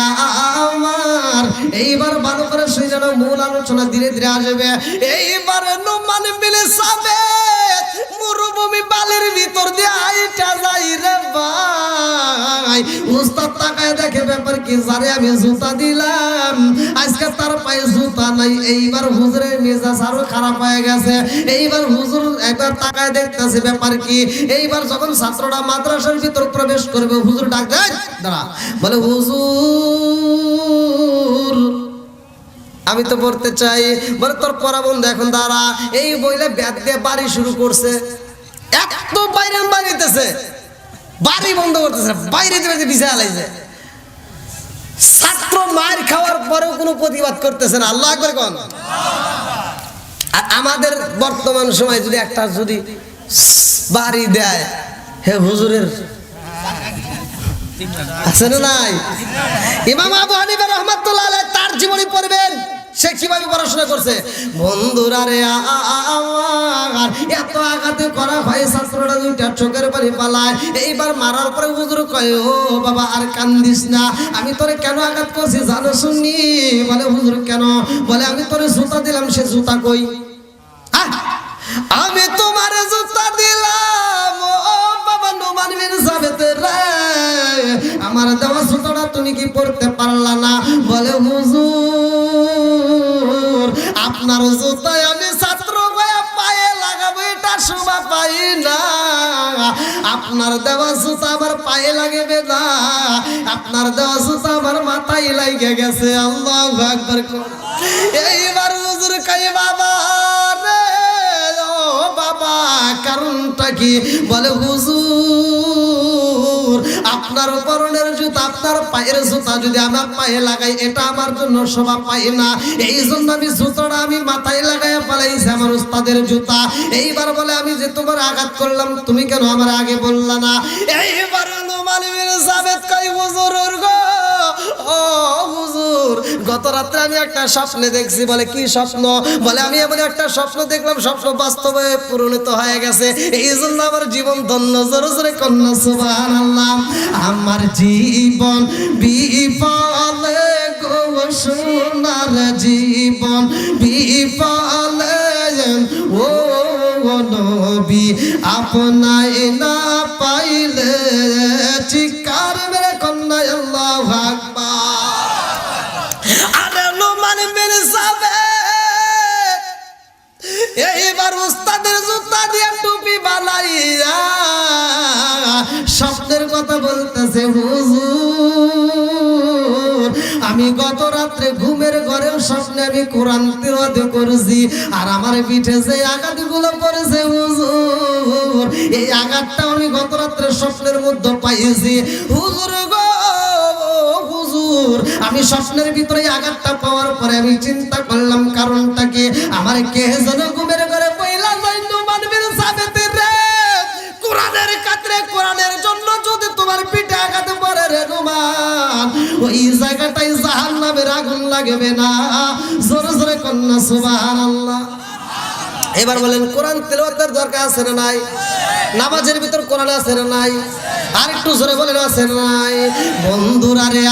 আমার এইবার ভালো করে শুনে নাও, মূল আলোচনা ধীরে ধীরে আসবে। এইবার নোমান বিন সাবেত মরুভূমি বালির ভিতর দিয়ে আইটা যাই রে ভাই। উস্তাদ তাকায় দেখে ব্যাপার কি, জারে আমি জুতা দিলাম আজকে তার পায়ে জুতা নাই। এইবার হুজুরের মেজাজ আরো খারাপ হয়ে গেছে। এইবার হুজুর একবার তাকায় দেখতেছে ব্যাপার কি। এইবার যখন ছাত্রটা মাদ্রাসার ভিতর প্রবেশ করবে, হুজুর ডাক দেয়, দাঁড়া, বলে হুজুর আমি তো পড়তে চাই। বলে তোর পড়া বন্ধ এখন, দাঁড়া। এই বইলে ব্যাট দিয়ে বাড়ি শুরু করছে, এত বাইরে বাড়িতেছে, বাড়ি বন্ধ করতেছে, বাইরে বিছায় আলাইছে। ছাত্র মার খাওয়ার পরেও কোনো প্রতিবাদ করতেছে না। আল্লাহু আকবার কোন? আর আমাদের বর্তমান সময় যদি একটা যদি বাড়ি দেয়, হে হুজুরের আছে না নাই? ইমাম আবু হানিফা রাহমাতুল্লাহ আলাইহি তার জীবনী পড়বেন, সে কিভাবে পড়াশোনা করছে। বন্ধুরা রে আমার এত আঘাতে করা হয়, ছাত্ররা দুইটা চোখের পানি পালায়। এইবার মারার পরে হুজুর কয়, ও বাবা আর কান্দিস না, আমি তোরে কেন আঘাত করছি জানো শুনি? বলে হুজুর কেন? বলে আমি তোরে জুতা দিলাম, সে জুতা কই? আমি তোমার জুতা দিলাম ও বাবা নোমান বিন সাবেত রে, আমার দেওয়া জুতাটা তুমি কি পড়তে পারলা না? বলে হুজুর আপনার জুতায় আমি ছাত্র পায়ে লাগাবো এটা শোভা পাই না, আপনার দেওয়া জুতা আমার পায়ে লাগবে না, আপনার দেওয়া জুতা আমার মাথায় লাগে গেছে। আল্লাহু আকবার। এইবার হুজুর কই বাবা রে, ও বাবা কারণটা কি? বলে হুজুর আপনার পরনের জুতা, আপনার পায়ের জুতা যদি আমার পায়ে লাগাই এটা আমার জন্য শোভা পায় না, এই জন্য আমি জুতাটা আমি মাথায় লাগাই পালাইছি আমার উস্তাদের জুতা। এইবার বলে আমি যে তোমার আঘাত করলাম তুমি কেন আমার আগে বললা না? এইবার নোমান বিন সাবিত কই হুজুর গো, ও হুজুর গত রাতে আমি একটা স্বপ্নে দেখছি। বলে কি স্বপ্ন? বলে আমি এমন একটা স্বপ্ন দেখলাম, স্বপ্ন বাস্তবে পরিণত হয়ে গেছে, এই জন্য আমার জীবন ধন্য। জোরে জোরে কন্যা সুবহানাল্লাহ। আমার জীবন বিফলে গো সোনার জীবন বিফলে, ও নবী আপনায় না পাইলে চিৎকার মেরে কন্যা আল্লাহু আকবার। আরে নোমান বিন সাবিত এইবার উস্তাদের জুতা দিয়ে টুপি বানাইয়া স্বপ্নের কথা বলতেছে, হুজুর আমি গত রাত্রে ঘুমের ঘরেও স্বপ্নে আমি কোরআন তিলাওয়াত করেছি, আর আমার পিঠে যে আঘাতগুলো পড়েছে হুজুর এই আঘাতটা আমি গত রাত্রে স্বপ্নের মধ্যে পাইছি। হুজুর গো হুজুর আমি স্বপ্নের ভিতরে আঘাতটা পাওয়ার পরে আমি চিন্তা করলাম কারণটা কি? আমার কে যেন ঘুমের ঘরে পয়লা যায় নোমান বিন সাবিত রে, কোরআনের কাতরে কোরআনের জন্য যদি তোমার পিঠে আঘাত পড়ে রে নোমান, ওই জায়গাটায় জাহান্নামের আগুন লাগবে না? জোরে জোরে কন্যা সুবহানাল্লাহ। এবার বলেন কোরআন তেলাওয়াতের দরকার আছে না নাই? নামাজের ভিতর কোরআন আছে না নাই? আর একটু জোরে বলেন আছে না নাই? বন্ধুরা রে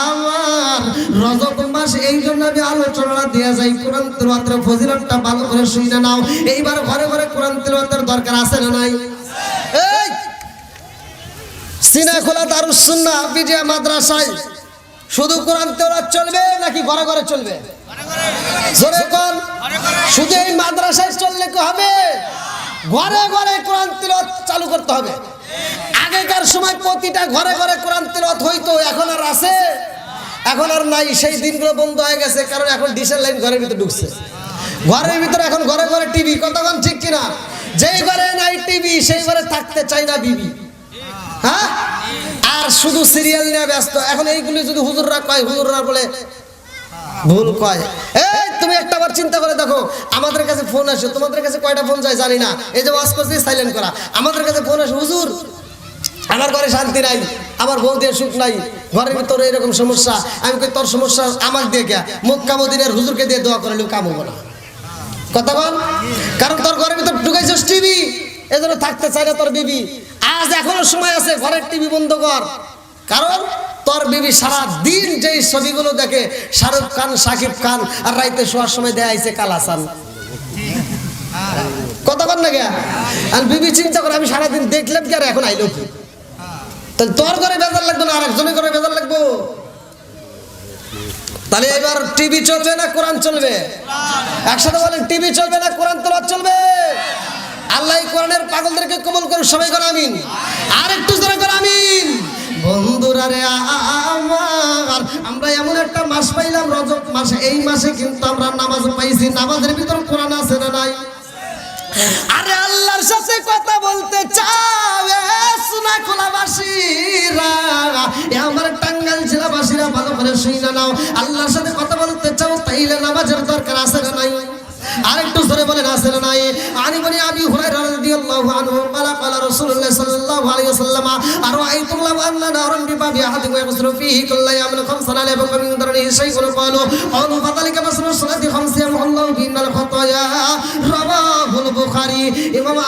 আমার রজব মাস এই জন্য আমি আলোচনা দিয়ে যাই, কোরআন তেলাওয়াতের ফজিলতটা ভালো করে শুনে নাও। এইবার ঘরে ঘরে কোরআন তেলাওয়াতের দরকার আছে না নাই? এই সিনাখোলা দারুস সুন্নাহ হাফিজিয়া মাদ্রাসায় শুধু কোরআন তেলাওয়াত চলবে নাকি ঘরে ঘরে চলবে? জোরে কোন? শুধু এই মাদ্রাসায় চললে কি হবে? ঘরে ঘরে কোরআন তেলাওয়াত চালু করতে হবে। আগেকার সময় প্রতিটা ঘরে ঘরে কোরআন তেলাওয়াত হইতো, এখন আর আছে? এখন আর নাই, সেই দিনগুলো বন্ধ হয়ে গেছে, কারণ এখন ডিশের লাইন ঘরের ভিতরে ঢুকছে। ঘরের ভিতরে এখন ঘরে ঘরে টিভি, কতক্ষণ ঠিক কিনা? যেই ঘরে নাই টিভি সেই ঘরে থাকতে চাই না বিবি, হ্যাঁ? আর শুধু সিরিয়াল নিয়ে ব্যস্ত। এখন এইগুলি যদি হুজুররা কয়, হুজুররা বলে ভুল কয়। এই তুমি একটাবার চিন্তা করে দেখো, আমাদের কাছে ফোন আসে, তোমাদের কাছে কয়টা ফোন যায় জানি না, এই যে ওয়াজ করছি সাইলেন্ট করা, আমাদের কাছে ফোন আসে, হুজুর আমার ঘরে শান্তি নাই, আমার বউ দিয়ে সুখ নাই, ঘরের ভিতরে এরকম সমস্যা। আমি কই তোর সমস্যা আমাকে দিয়ে কে? মক্কা মদিনার হুজুরকে দিয়ে দোয়া করলেও কাম হবো না। কথা বল, কারণ তোর ঘরের ভিতর ঢুকাইছিস টিভি, এজন্য থাকতে চাই না তোর বিবি। আজ এখনো সময় আছে, ঘরের টিভি বন্ধ কর, কারণ তোর বিবি সারা দিন যেই ছবিগুলো দেখে, শাহরুখ খান, শাকিব খান, আর রাইতে শোয়ার সময় দেয়া আইছে কালাসান। কথা বল না কে? আর বিবি চিন্তা করে আমি সারাদিন দেখলাম কি আর এখন আইলো কি? তাহলে তোর ঘরে বেজার লাগবে না আরেকজনের ঘরে বেজার লাগবো? তাহলে এবার টিভি চলবে না কোরআন চলবে? একসাথে বলেন, টিভি চলবে না কোরআন তেলাওয়াত চলবে? আল্লাহ কোরআনের পাগলদেরকে কবুল করুন, সবাই করে আমিন। আর একটু জোরে করে আমিন। বন্ধুরা রে আমার, আমরা এমন একটা মাস পাইলাম রজব মাস, এই মাসে কিন্তু আমরা নামাজ পাইছি। নামাজের ভিতর কোরআন আছে না নাই? আরে আল্লাহর সাথে কথা বলতে চাও সোনাখোলাবাসীরা, আমার টাঙ্গাইল জেলাবাসীরা ভালো করে শুনে নাও, আল্লাহর সাথে কথা বলতে চাও তাইলে নামাজের দরকার আছে না নাই? আরেকটু জোরে বলেন আছে না নাই? আনি বনি আবি হুরায়রা রাদিয়াল্লাহু আনহু ক্বালা ক্বালা রাসূলুল্লাহ সাল্লাল্লাহু আলাইহি ওয়াসাল্লাম আরাআইতুম লাউ আন্না নারান বিবাবি আহাদিকুম ইয়াগসিলু ফীহি কুল্লা ইয়ামিন খামসান আলাইহি ওয়া মিন দারনিহি শাইউন ক্বালু আনু ফাযালিকা মাসরুর সালাতি খামসিয়া আল্লাহু বিনাল খাতায়া রাওয়াহুল বুখারী। ইমাম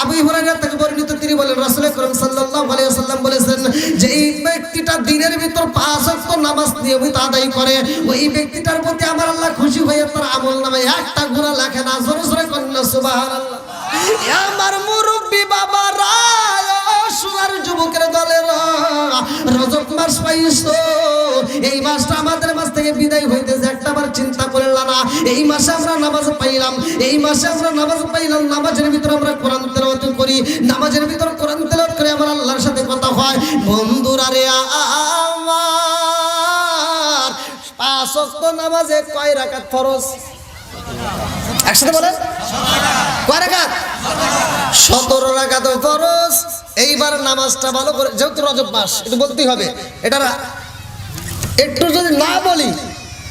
আবু হুরায়রা থেকে বর্ণিত, তিনি বলেন রাসূল আকরাম সাল্লাল্লাহু আলাইহি ওয়াসাল্লাম বলেছেন যে এই ব্যক্তিটা দিনের ভিতর 5 ওয়াক্ত নামাজ নিয়মিত আদায় করে, ওই ব্যক্তিটার প্রতি আমার আল্লাহ খুশি হয়ে তার আমলনামায় একটা গুনাহ লেখে না। জোরে জোরে কন্যা সুবহানাল্লাহ। আমার মুরব্বি বাবারা, সোনার যুবকের দলেরা, রজব মাস পাইছো, এই মাসটা আমাদের মাস থেকে বিদায় হইতেছে, একটাবার চিন্তা করলাম না এই মাসে আমরা নামাজ পাইলাম, এই মাসে আমরা নামাজ পাইলাম, নামাজের ভিতরে আমরা কোরআন তেলাওয়াত করি, নামাজের ভিতরে কোরআন তেলাওয়াত করে আমার আল্লাহর সাথে কথা হয়। বন্ধুরা রে আমার, 5 ওয়াক্ত নামাজে কয় রাকাত ফরজ? একসাথে বলেন, কয় রাকাত? 17 রাকাত ফরজ। এইবার নামাজটা ভালো করে, যেহেতু রজব মাস একটু বলতেই হবে, এটা একটু যদি না বলি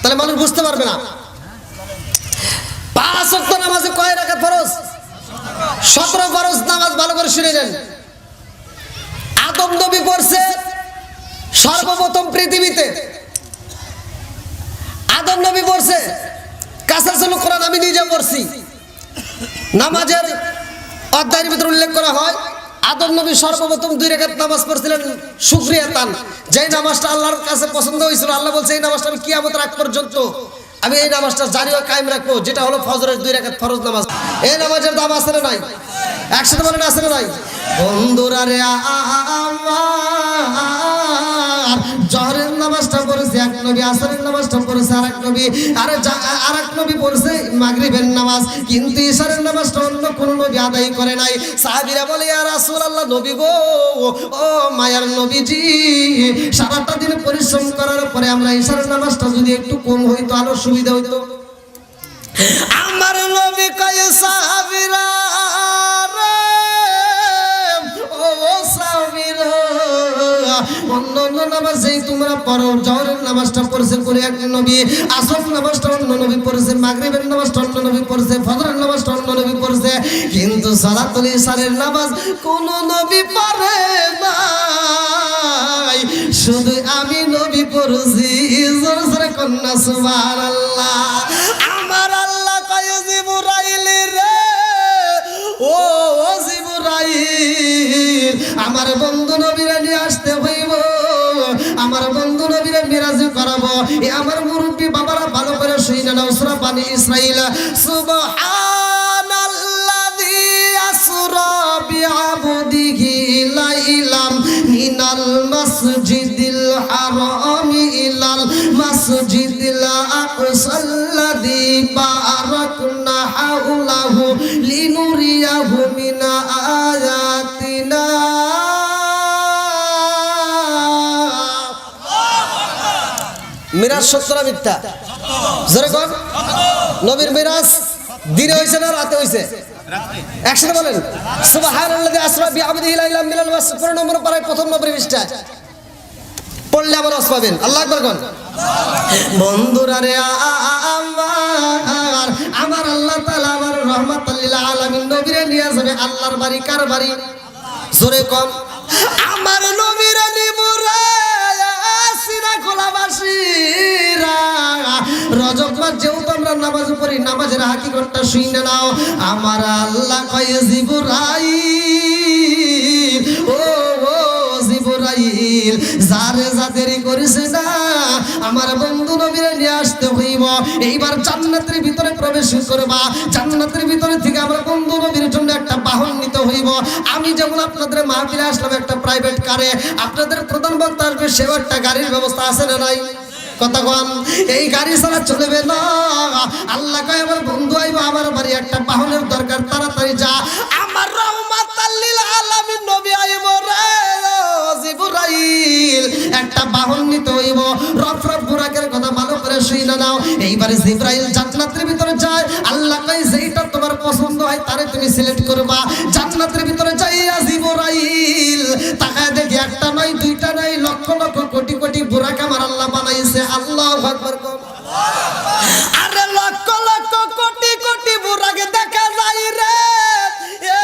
তাহলে মানুষ বুঝতে পারবে না। 5 ওয়াক্ত নামাজে কয় রাকাত ফরজ? 17 ফরজ নামাজ। ভালো করে শুনে নেন। আদম নবী পড়ছে সর্বপ্রথম পৃথিবীতে, আদম নবী পড়ছে, কাসাসুল কোরআন আমি নিজে পড়ছি, নামাজের অধ্যায়ের ভিতরে উল্লেখ করা হয় আদম নবী সর্বপ্রথম 2 রাকাত নামাজ পড়ছিলেন শুকরিয়া তান, যেই নামাজটা আল্লাহর কাছে পছন্দ হয়েছিল। আল্লাহ বলছে এই নামাজটা আমি কিয়ামতের আগ পর্যন্ত আমি এই নামাজটা জারি ও কায়েম রাখবো, যেটা হলো ফজরের 2 রাকাত ফরজ নামাজ। এই নামাজের দাম আছে না নাই? একসাথে বলেন, আছে না নাই? বন্ধুরা রে আমার, জহরের নামাজটা পড়েছে এক নবী, আসরের নামাজটা পড়েছে আরেক নবী, আরেক নবী পড়েছে মাগরিবের নামাজ, কিন্তু ইশারের নামাজটা অন্য কোন নবী আদায় করে নাই। সাহাবীরা বলে ইয়া রাসূলুল্লাহ, নবী গো, ও মায়ার নবীজি, সারাটা দিন পরিশ্রম করার পরে আমরা ইশারের নামাজটা যদি একটু কম হইতো আরো সুবিধা হইতো। আমার নবী কয় সাহাবীরা অন্য নামাজেই তোমরা পড়ো, জহরের নামাজটা পড়ছে করে এক নবী, আসর নামাজটা অন্য নবী পড়ছে, মাগরিবের নামাজটা অন্য নবী পড়ছে, ফজরের নামাজটা অন্য নবী পড়ছে, কিন্তু সালাতুল ইশারের নামাজ কোন নবী পড়ে নাই, শুধু আমি নবী পড়ছি। জোরে জোরে কন্যা সুবহানাল্লাহ। আমার আল্লাহ কয় জিবরাইল রে, ও জিবরাইল, আমার বন্ধু নবীরা নিয়ে আসতে হইব, আমার বন্ধু নবীরা মিরাজ করাবো। এ আমার মুরব্বী বাবারা ভালো করে শুনে নাও, সূরা বানি ইসরাইল, সুবহানাল্লাযী আসরা বিআবদিহি লাইলাম মিনাল মাসজিদিল হারামি ইলাল মাসজিদিল আকসাল্লাযী বারাকনা হাওলাহু লিনুরিয়াহু মিন আয়াতিনা। মিরাজ সত্য না মিথ্যা? জোরে কোন? নবীর মিরাজ দিনে হইছে না রাতে হইছে? একসাথে বলেন, সুবহানাল্লাযী আসরা বিআবদিহি লাইলাম মিনাল মাসজিদ, 15 নম্বর পারায় প্রথম নম্বর পৃষ্ঠা পড়লে আবার আওয়াজ পাবেন। আল্লাহু আকবার কোন? বন্ধুরা রে আমার আল্লাহ তাআলা আমার রহমাতুল লিল আলামিন নবীরে নিয়ে যাবে আল্লাহর বাড়ি। কার বাড়ি? জোরে কোন? আমার নবীরে নিব রে সিনা খোলাবাসীরা। রজব মাস যেহেতু আমরা নামাজ পড়ি, নামাজের হাকিকতটা শুনে নাও। আমার আল্লাহ কয় জিবরাইল, ও জিবরাইল, যারে যাদেরই করেছে না আমার বন্ধু নবীরে নিয়ে আসতে হইব। এইবার জান্নাতের ভিতরে প্রবেশ করবা, জান্নাতের ভিতরে থেকে আমার বন্ধু নবীর জন্য একটা বাহন নিতে হইব। আমি যেমন আপনাদের মাহফিলে আসলাম একটা প্রাইভেট কারে, আপনাদের প্রধান বক্তা আসবে, সেও একটা গাড়ির ব্যবস্থা আছে না নাই? কথা কম, এই গাড়ি ছাড়া চলবে না। আল্লাহ কয় আমার বন্ধু আইব আমার বাড়ি, একটা বাহনের দরকার, তাড়াতাড়ি যা। আমার রহমাতুল লিল আলামিন নবী আইব রে জিবরাইল, একটা বাহন নিতে হইব। রফরফ বুরাকের কথা ভালো করে শুনে নাও। এইবারে জিবরাইল জান্নাতের ভিতরে যায়। আল্লাহ কয় যেইটা তোমার পছন্দ হয় তারে তুমি সিলেক্ট করবা। জান্নাতের ভিতরে যাইয়া জিবরাইল তাকায় দেখি একটা নয়, দুইটা নয়, লক্ষ লক্ষ কোটি কোটি বুরাক আমার আল্লাহ বানাইছে। আল্লাহু আকবার। আরে লক্ষ লক্ষ কোটি কোটি বুরাক দেখা যায় রে এ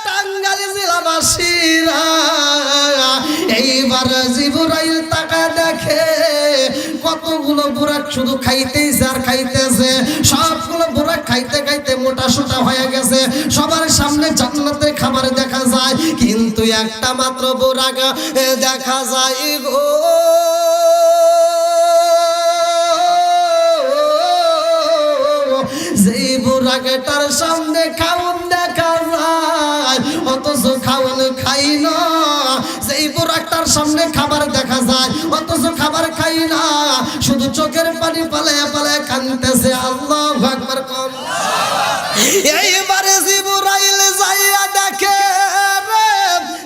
টাঙ্গাইল জেলাবাসীরা। এইবার জিবরাইল তাকায় দেখে কতগুলো বুরাক শুধু খাইতেছে আর খাইতেছে। সবগুলো বুরাক খাইতে খাইতে মোটা সোটা হয়ে গেছে। সবার সামনে জান্নাতের খাবার দেখা যায়, কিন্তু একটা মাত্র বুরাক দেখা যায় গো। যেই বুরাকটার সামনে খাওন দেখা যায়, অথচ খাওন খাই না। যেই সামনে খাবার দেখা যায় অথচ খাবার খাই না, শুধু চোখের পানি পালায়া পালায়া কাঁদতেছে। আল্লাহু আকবার। কম এইবারে জিবরাইল যাইয়া দেখে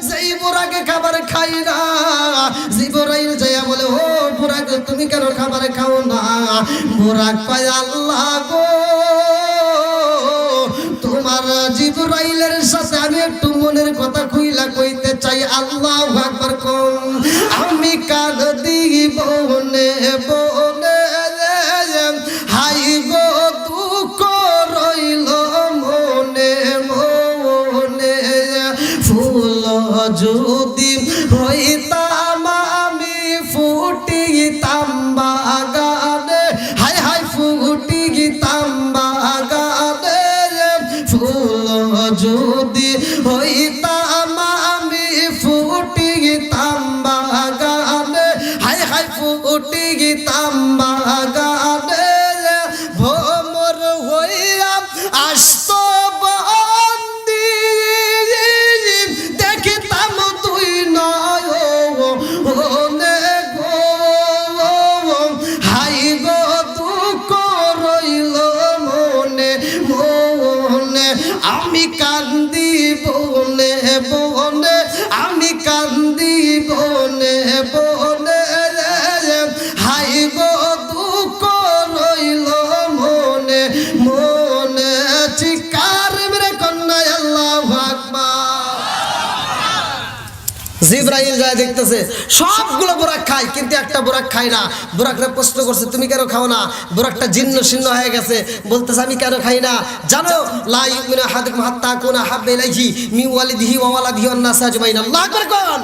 যেই বুড়াকে খাবার খাই না, জিবরাইল যাইয়া বলে, ও বুড়াক তুমি কেন খাবার খাও না? বুড়াক কয়, আল্লাহ গো, তোমার জিবরাইলের সাথে আমি একটু মনের কথা কইলা কইতে চাই। আল্লাহু আকবার। কম আমি কাঁদ দিব বনে বনে, হাই গো দুঃখ রইল মনে মনে, ফুল যদি হইতাম আমি ফুটিতাম বাগানে, হাই হাই ফুটিতাম বাগানে, ফুল যদি হইতাম আমি ফুটিতাম বাগানে, হাই হাই ফুটিতাম বাগানে, ভ্রমর হইয়া আসত বন্দি, দেখিতাম তুই নয়নে গো, হাই গো দুঃখ রইল মনে মনে, আমি কান্দি বনে বনে, আমি কান্দি বনে বনে, হাই গো দুঃখ রইল মনে মনে। চিৎকার মেরে কন্যা আল্লাহু আকবার। জিবরাইল যায় দেখতেছে সবগুলো বুরাক খায়, কিন্তু একটা বুরাক খায় না। বুরাকরা প্রশ্ন করছে, তুমি কেন খাও না? বুরাকটা জীর্ণ শীর্ণ হয়ে গেছে, বলতেছে আমি কেন খাই না জানো? লা ইউমিনু আহাদুকুম হাত্তা আকুনা হাব্বা ইলাইহি মিন ওয়ালিদিহি ওয়া ওয়ালাদিহি ওয়ান নাস আজমাইন। আল্লাহু আকবার। কোন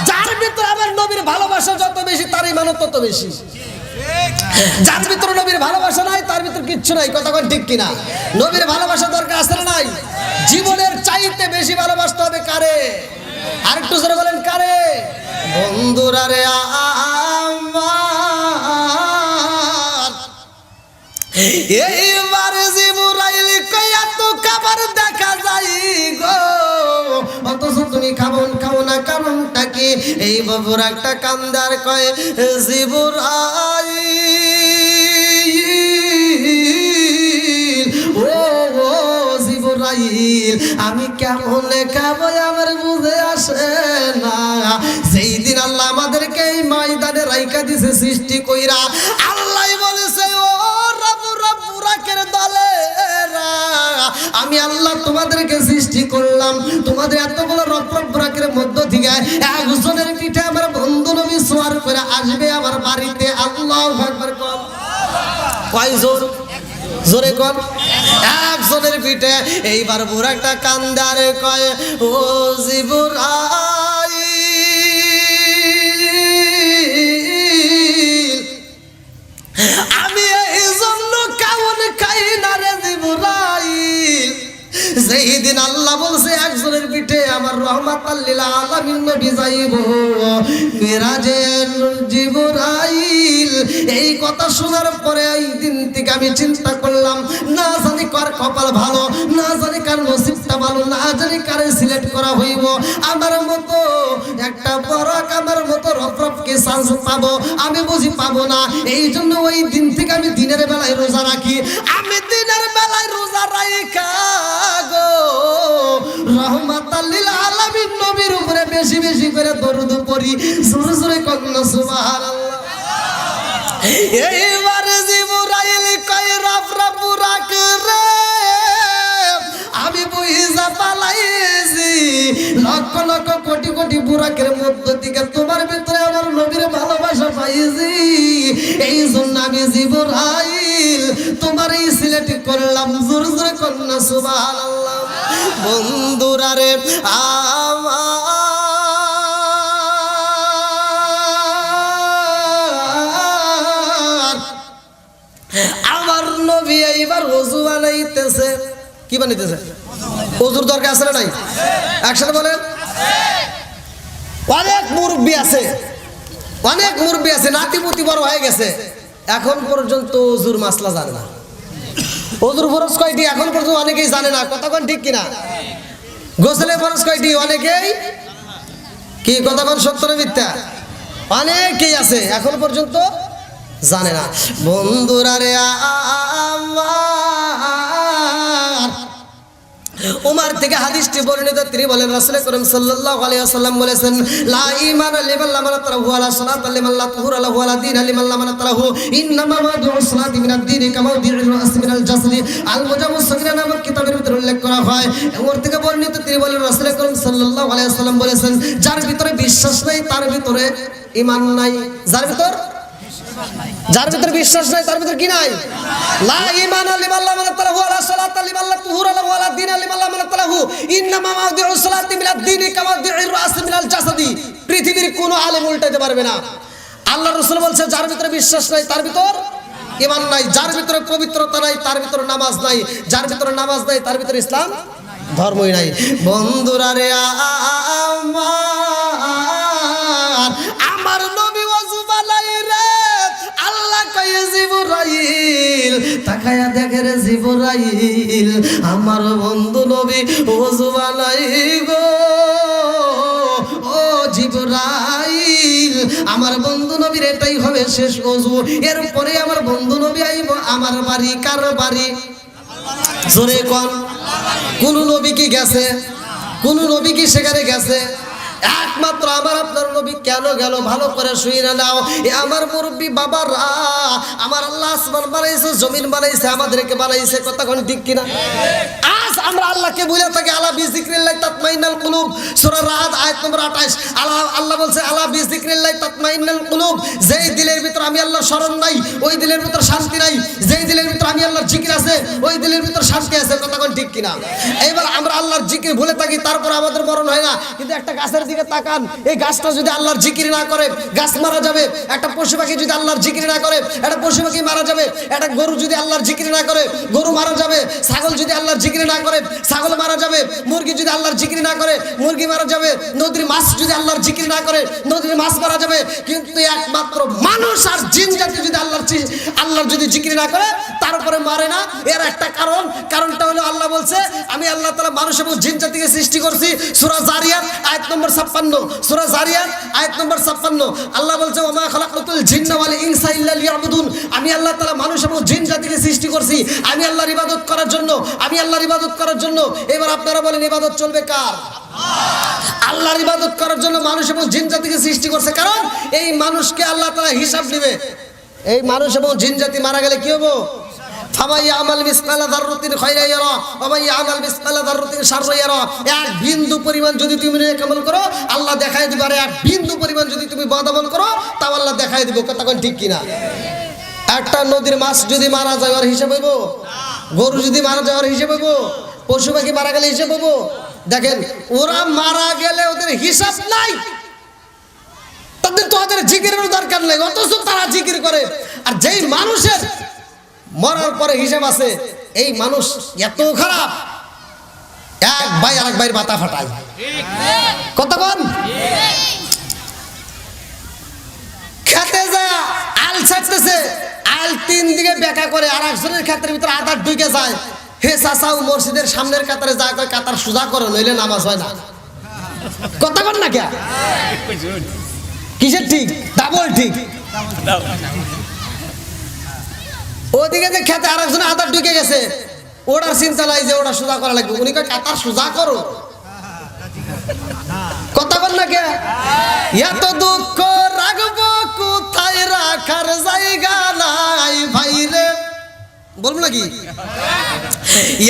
যার ভিতরে আমার নবীর ভালোবাসা যত বেশি তার ইমানত তত বেশি। যার ভিতরে নবীর ভালোবাসা নাই তার ভিতরে কিচ্ছু নাই। কথা কোন ঠিক কিনা? নবীর ভালোবাসা দরকার আছে না নাই? জীবনের চাইতে বেশি ভালোবাসতে হবে কারে? আরেকটু জোরে বলেন কারে? বন্ধুরা রে আমার, এইবার জিবরাইল কইয়া তো খাবার দেখা যায় গো, অথচ তুমি খাও না, কারণটা কি? এই বাবুর একটা কান্দার কয়, জিবরাইল ও জিবরাইল আমি কেমন খাবো আমার বুঝে আসে না। যেই দিন আল্লাহ আমাদেরকে এই ময়দানে রাইখা দিছে সৃষ্টি কইরা, আল্লাহ বলেছে, ও বুরাকের দলেরা, আমি আল্লাহ তোমাদেরকে সৃষ্টি করলাম, তোমাদের এতগুলো বুরাকের মধ্য থেকে একজনের পিঠে আমার বন্ধু নবী সোয়ার করে আসবে আমার বাড়িতে। আল্লাহু আকবার। কয়জন? জোরে কর। একজনের পিঠে। এইবার বুরাকটা কান্দারে কয়, ও জিবরাইল আমি এই জন্য কেমন খাই না রে জিবরাইল, যেই দিন আল্লাহ বলছে একজনের পিঠে আমার রহমাতাল লিল আলামিন নবী যাইব মিরাজের। জিবরাইল এই কথা শোনার পরে এই দিন থেকে আমি চিন্তা করলাম, না জানি কার কপাল ভালো, না জানি কার নসিবটা ভালো, না জানি কারে সিলেক্ট করা হইব আমার মতো একটা বরাক, আমার মতো রফরফকে চান্স পাবো, আমি বুঝি পাবো না। এই জন্য ওই দিন থেকে আমি দিনের বেলায় রোজা রাখি। আমি দিনের বেলায় রোজা রাখা গো রহমাতাল লিল আলামিন নবীর উপরে বেশি বেশি করে দরুদ পড়ি। জোরে জোরে কন্যা সুবহানাল্লাহ। এইবার জিবরাইল কয়, রব বুরাক রে আমি বুঝা পালাইছি, লক্ষ লক্ষ কোটি কোটি বুরাকের মধ্য থেকে তোমার ভিতরে আমার নবীর ভালোবাসা পাইছি, এই জন্য আমি জিবরাইল তোমার এই সিলেক্ট করলাম। জোরে জোরে কন্যা সুবহানাল্লাহ। বন্ধুরা রে আমার নবী এইবার ওযু বানাইতেছে। কি বানাইতেছে? ওযুর দরকার আছে না নাই? একসাথে বলেন। অনেক মুরব্বি আছে, অনেক মুরব্বি আছে, নাতিপুতি বড় হয়ে গেছে, এখন পর্যন্ত ওযুর মাসলা জানে না। ওযুর ফরজ কয়টি এখন পর্যন্ত অনেকেই জানে না। কথা কোন ঠিক কিনা? গোসলের ফরজ কয়টি অনেকেই কি কথা কোন সত্য না মিথ্যা? অনেকেই আছে এখন পর্যন্ত জানে না। বন্ধুরা রে আমার, উমর থেকে হাদিসটি বর্ণিত, তিনি বলেন রাসূল করিম সাল্লাল্লাহু আলাইহি ওয়াসাল্লাম বলেছেন, লা ঈমান লিমান লা মানাতাহু ওয়া লা সালাত লিমান লা তুহুরা লাহু ওয়া লা দীন লিমান লা মানাতাহু ইন্নামা মাদু'us সালাতি মিনাদ দীন কামা দি'ুর রাস মিনাল জাসদি। আল মুজাম্মুস সাগীরা নামক কিতাবের ভিতরে উল্লেখ করা হয়। উমর থেকে বর্ণিত, তিনি বলেন রাসূল করিম সাল্লাল্লাহু আলাইহি ওয়াসাল্লাম বলেছেন, যার ভিতরে বিশ্বাস নাই তার ভিতরে ঈমান নাই। যার ভিতরে বিশ্বাস নাই তার ভিতরে কি নাই? লা ঈমানা লিমান লা মানাতাহু ওয়া লা সালাতা লিমান লা তুহুরা লাহু ওয়া লা দীন লিমান লা মানাতাহু ইন্নামা মাদু'us সালাতি মিনাদ দীন কামা দি'ুর রাস মিনাল জাসদি। পৃথিবীর কোনো আলেম উল্টাইতে পারবে না। আল্লাহর রাসূল বলছে, যার ভিতরে বিশ্বাস নাই তার ভিতর ঈমান নাই, যার ভিতরে পবিত্রতা নাই তার ভিতরে নামাজ নাই, যার ভিতরে নামাজ নাই তার ভিতরে ইসলাম ধর্মই নাই। বন্ধুরা রে আমার নবী ওয়াজু বানাই রে, আল্লাহ কয়ে জিবরাইল তাকায়া দেখে রে জিবরাইল আমার বন্ধু নবী ওযু বানাই গো। ও জিবরাইল, আমার বন্ধু নবীর এটাই হবে শেষ ওযু, এরপরে আমার বন্ধু নবী আইব আমার বাড়ি। কার বাড়ি? জোরে কোন? কোন নবী কি গেছে? কোন নবী কি সেখানে গেছে? একমাত্র আমার আপনার নবী কেন গেল? ভালো করে শুনে নাও। এ আমার মুরব্বী বাবারা, আমার আল্লাহ আসমান বানাইছে, জমিন বানাইছে, আমাদেরকে বানাইছে, কতক্ষণ ঠিক কিনা? আজ আমরা আল্লাহকে বলে থাকি আলা বিযিকরিল্লাহ তাতমাইন্নাল কুলুব, সূরা রাদ আয়াত নম্বর 28। আল্লাহ বলছে আলা বিযিকরিল্লাহ তাতমাইন্নাল কুলুব, যেই দিলের ভিতর আমি আল্লাহর স্মরণ নাই ওই দিলের ভিতর শান্তি নাই, যেই দিলের ভিতর আমি আল্লাহর জিকির আছে ওই দিলের ভিতর শান্তি আছে, কতক্ষণ ঠিক কিনা? এইবার আমরা আল্লাহর জিকির ভুলে থাকি, তারপর আমাদের মরণ হয় না। কিন্তু একটা গাছের দিকে তাকান, এই গাছটা যদি আল্লাহর জিকির না করে গাছ মারা যাবে। একটা পশু পাখি যদি আল্লাহর জিকির না করে একটা পশু পাখি মারা যাবে। একটা গরু যদি আল্লাহর জিকির না করে গরু মারা যাবে। ছাগল যদি আল্লাহর জিকির না করে ছাগল মারা যাবে। মুরগি যদি আল্লাহর জিকির না করে মুরগি মারা যাবে। নদীর মাছ যদি আল্লাহর জিকির না করে নদীর মাছ মারা যাবে। কিন্তু একমাত্র মানুষ আর জিন জাতি যদি আল্লাহর যদি জিকির না করে তারপরে মারে না। এর একটা কারণটা হলো আল্লাহ বলছে, আমি আল্লাহ তাআলা মানুষ এবং জিন জাতিকে সৃষ্টি করছি। সূরা জারিয়াত আয়াত নম্বর 56, সূরা জারিয়াত আয়াত নম্বর 56 আল্লাহ বলছে, ওয়া মা খালাকতুল জিন্না ওয়াল ইনসা ইল্লা লিয়াবুদুন। আমি আল্লাহ তাআলা মানুষ এবং জিন জাতিকে সৃষ্টি করছি আমি আল্লাহর ইবাদত করার জন্য, আমি আল্লাহর ইবাদত করার জন্য। এবার আপনারা বলেন ইবাদত চলবে কার? আল্লাহর ইবাদত করার জন্য মানুষ এবং জিন জাতিকে সৃষ্টি করছে, কারণ এই মানুষকে আল্লাহ তাআলা হিসাব নেবে। এই মানুষ এবং জিন জাতি মারা গেলে কি হবে? ফামাই আমাল মিসকালা যাররাতিন খায়রা ইয়ারা ওয়া মান ইয়ামাল মিসকালা যাররাতিন শাররা ইয়ারা। এক বিন্দু পরিমাণ যদি তুমি নেক আমল করো আল্লাহ দেখায় দিবে, আর এক বিন্দু পরিমাণ যদি তুমি বদ আমল করো তাও আল্লাহ দেখায় দিবে, কতক্ষণ ঠিক কিনা? একটা নদীর মাছ যদি মারা যায় ওর হিসাব হইব? গরু যদি মারা যায় ওর হিসাব হইব? পশু পাখি মারা গেলে হিসাব হইব? দেখেন, ওরা মারা গেলে ওদের হিসাব নাই, তাদের তো ওদের জিকিরের দরকার নাই, অথচ তারা জিকির করে। আর যেই মানুষের মরার পরে হিসাব আছে, এই মানুষ এত খারাপ, এক ভাই আরেক ভাইয়ের মাথা ফাটায়। কতক্ষণ? খেতে যায় আল ছাড়তেছে, আল 3 দিকে বেঁকা করে আর একজনের ক্ষেত্রের ভিতরে আদার ঢুকে যায়। হে চাচাও মসজিদের সামনের কাতারে যা কয় কাতার সোজা করো, নইলে নামাজ হয় না। কতক্ষণ না কে? কিসের ঠিক? ডাবল ঠিক। ওদিকে যে খেতে আর একজন আদার ঢুকে গেছে, ওটার চিন্তা নাই যে ওটা সোজা করা লাগবে, উনি কয় কাতার সোজা করো। কথা বল না কে? এত দুঃখ রাখবো কোথায়, রাখার জায়গা নাই ভাই রে। বলবো নাকি?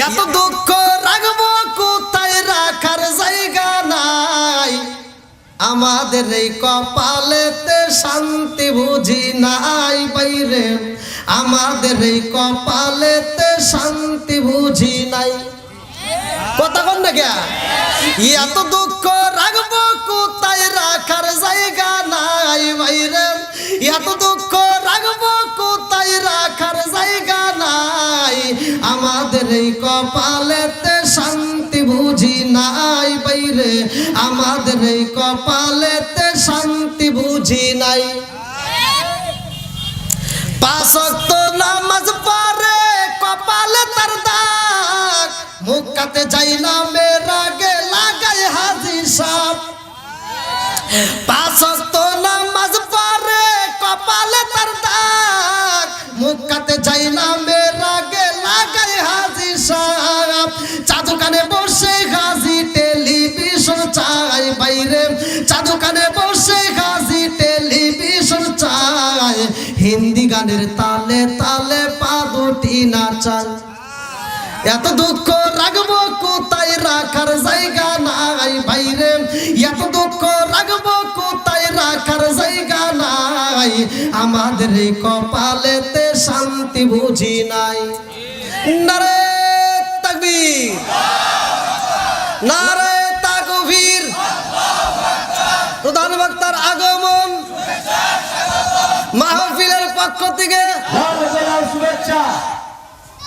এত দুঃখ রাখবো কোথায়, রাখার জায়গা নাই। আমাদের এই কপালেতে শান্তি বুঝি নাই বাইরে, আমাদের এই কপালেতে শান্তি বুঝি নাই। কতক্ষণ না কে? এত দুঃখ রাখবো কোথায়, রাখার জায়গা নাই বাইরে। এত দুঃখ রাখবো কোথায়, রাখার জায়গা নাই। আমাদের এই কপালেতে শান্তি বুঝি নাই বাইরে, আমাদের এই কপালেতে শান্তি বুঝি নাই। 5 ওয়াক্ত নামাজ পড়ে কপালে তার দাগ, মুখ কাতে যাই না মেরা গে লাগাই হাজি সাপ। পাঁচ ওয়াক্ত নামাজ পড়ে কপালে তার দাগ মুক্কাতে যাই না মেরা গে লাগাই হাজি সাহেব চাদুকানে বসে হাজি টেলিভিশন চাই বাইরে চাদুকানে বসে হাজি টেলিভিশন চাই হিন্দি গানের তালে তালে পা দুটি নাচায় এত দুঃখ রাখবো কোথায় রাখার জায়গা নাই বাইরে এত দুঃখ রাখবো কোথায় রাখার জায়গা নাই আমাদের এই কপালেতে শান্তি বুঝি নাই নারে তাকবীর নারে তাকবীর প্রধান বক্তার আগমন মাহফিলের পক্ষ থেকে শুভেচ্ছা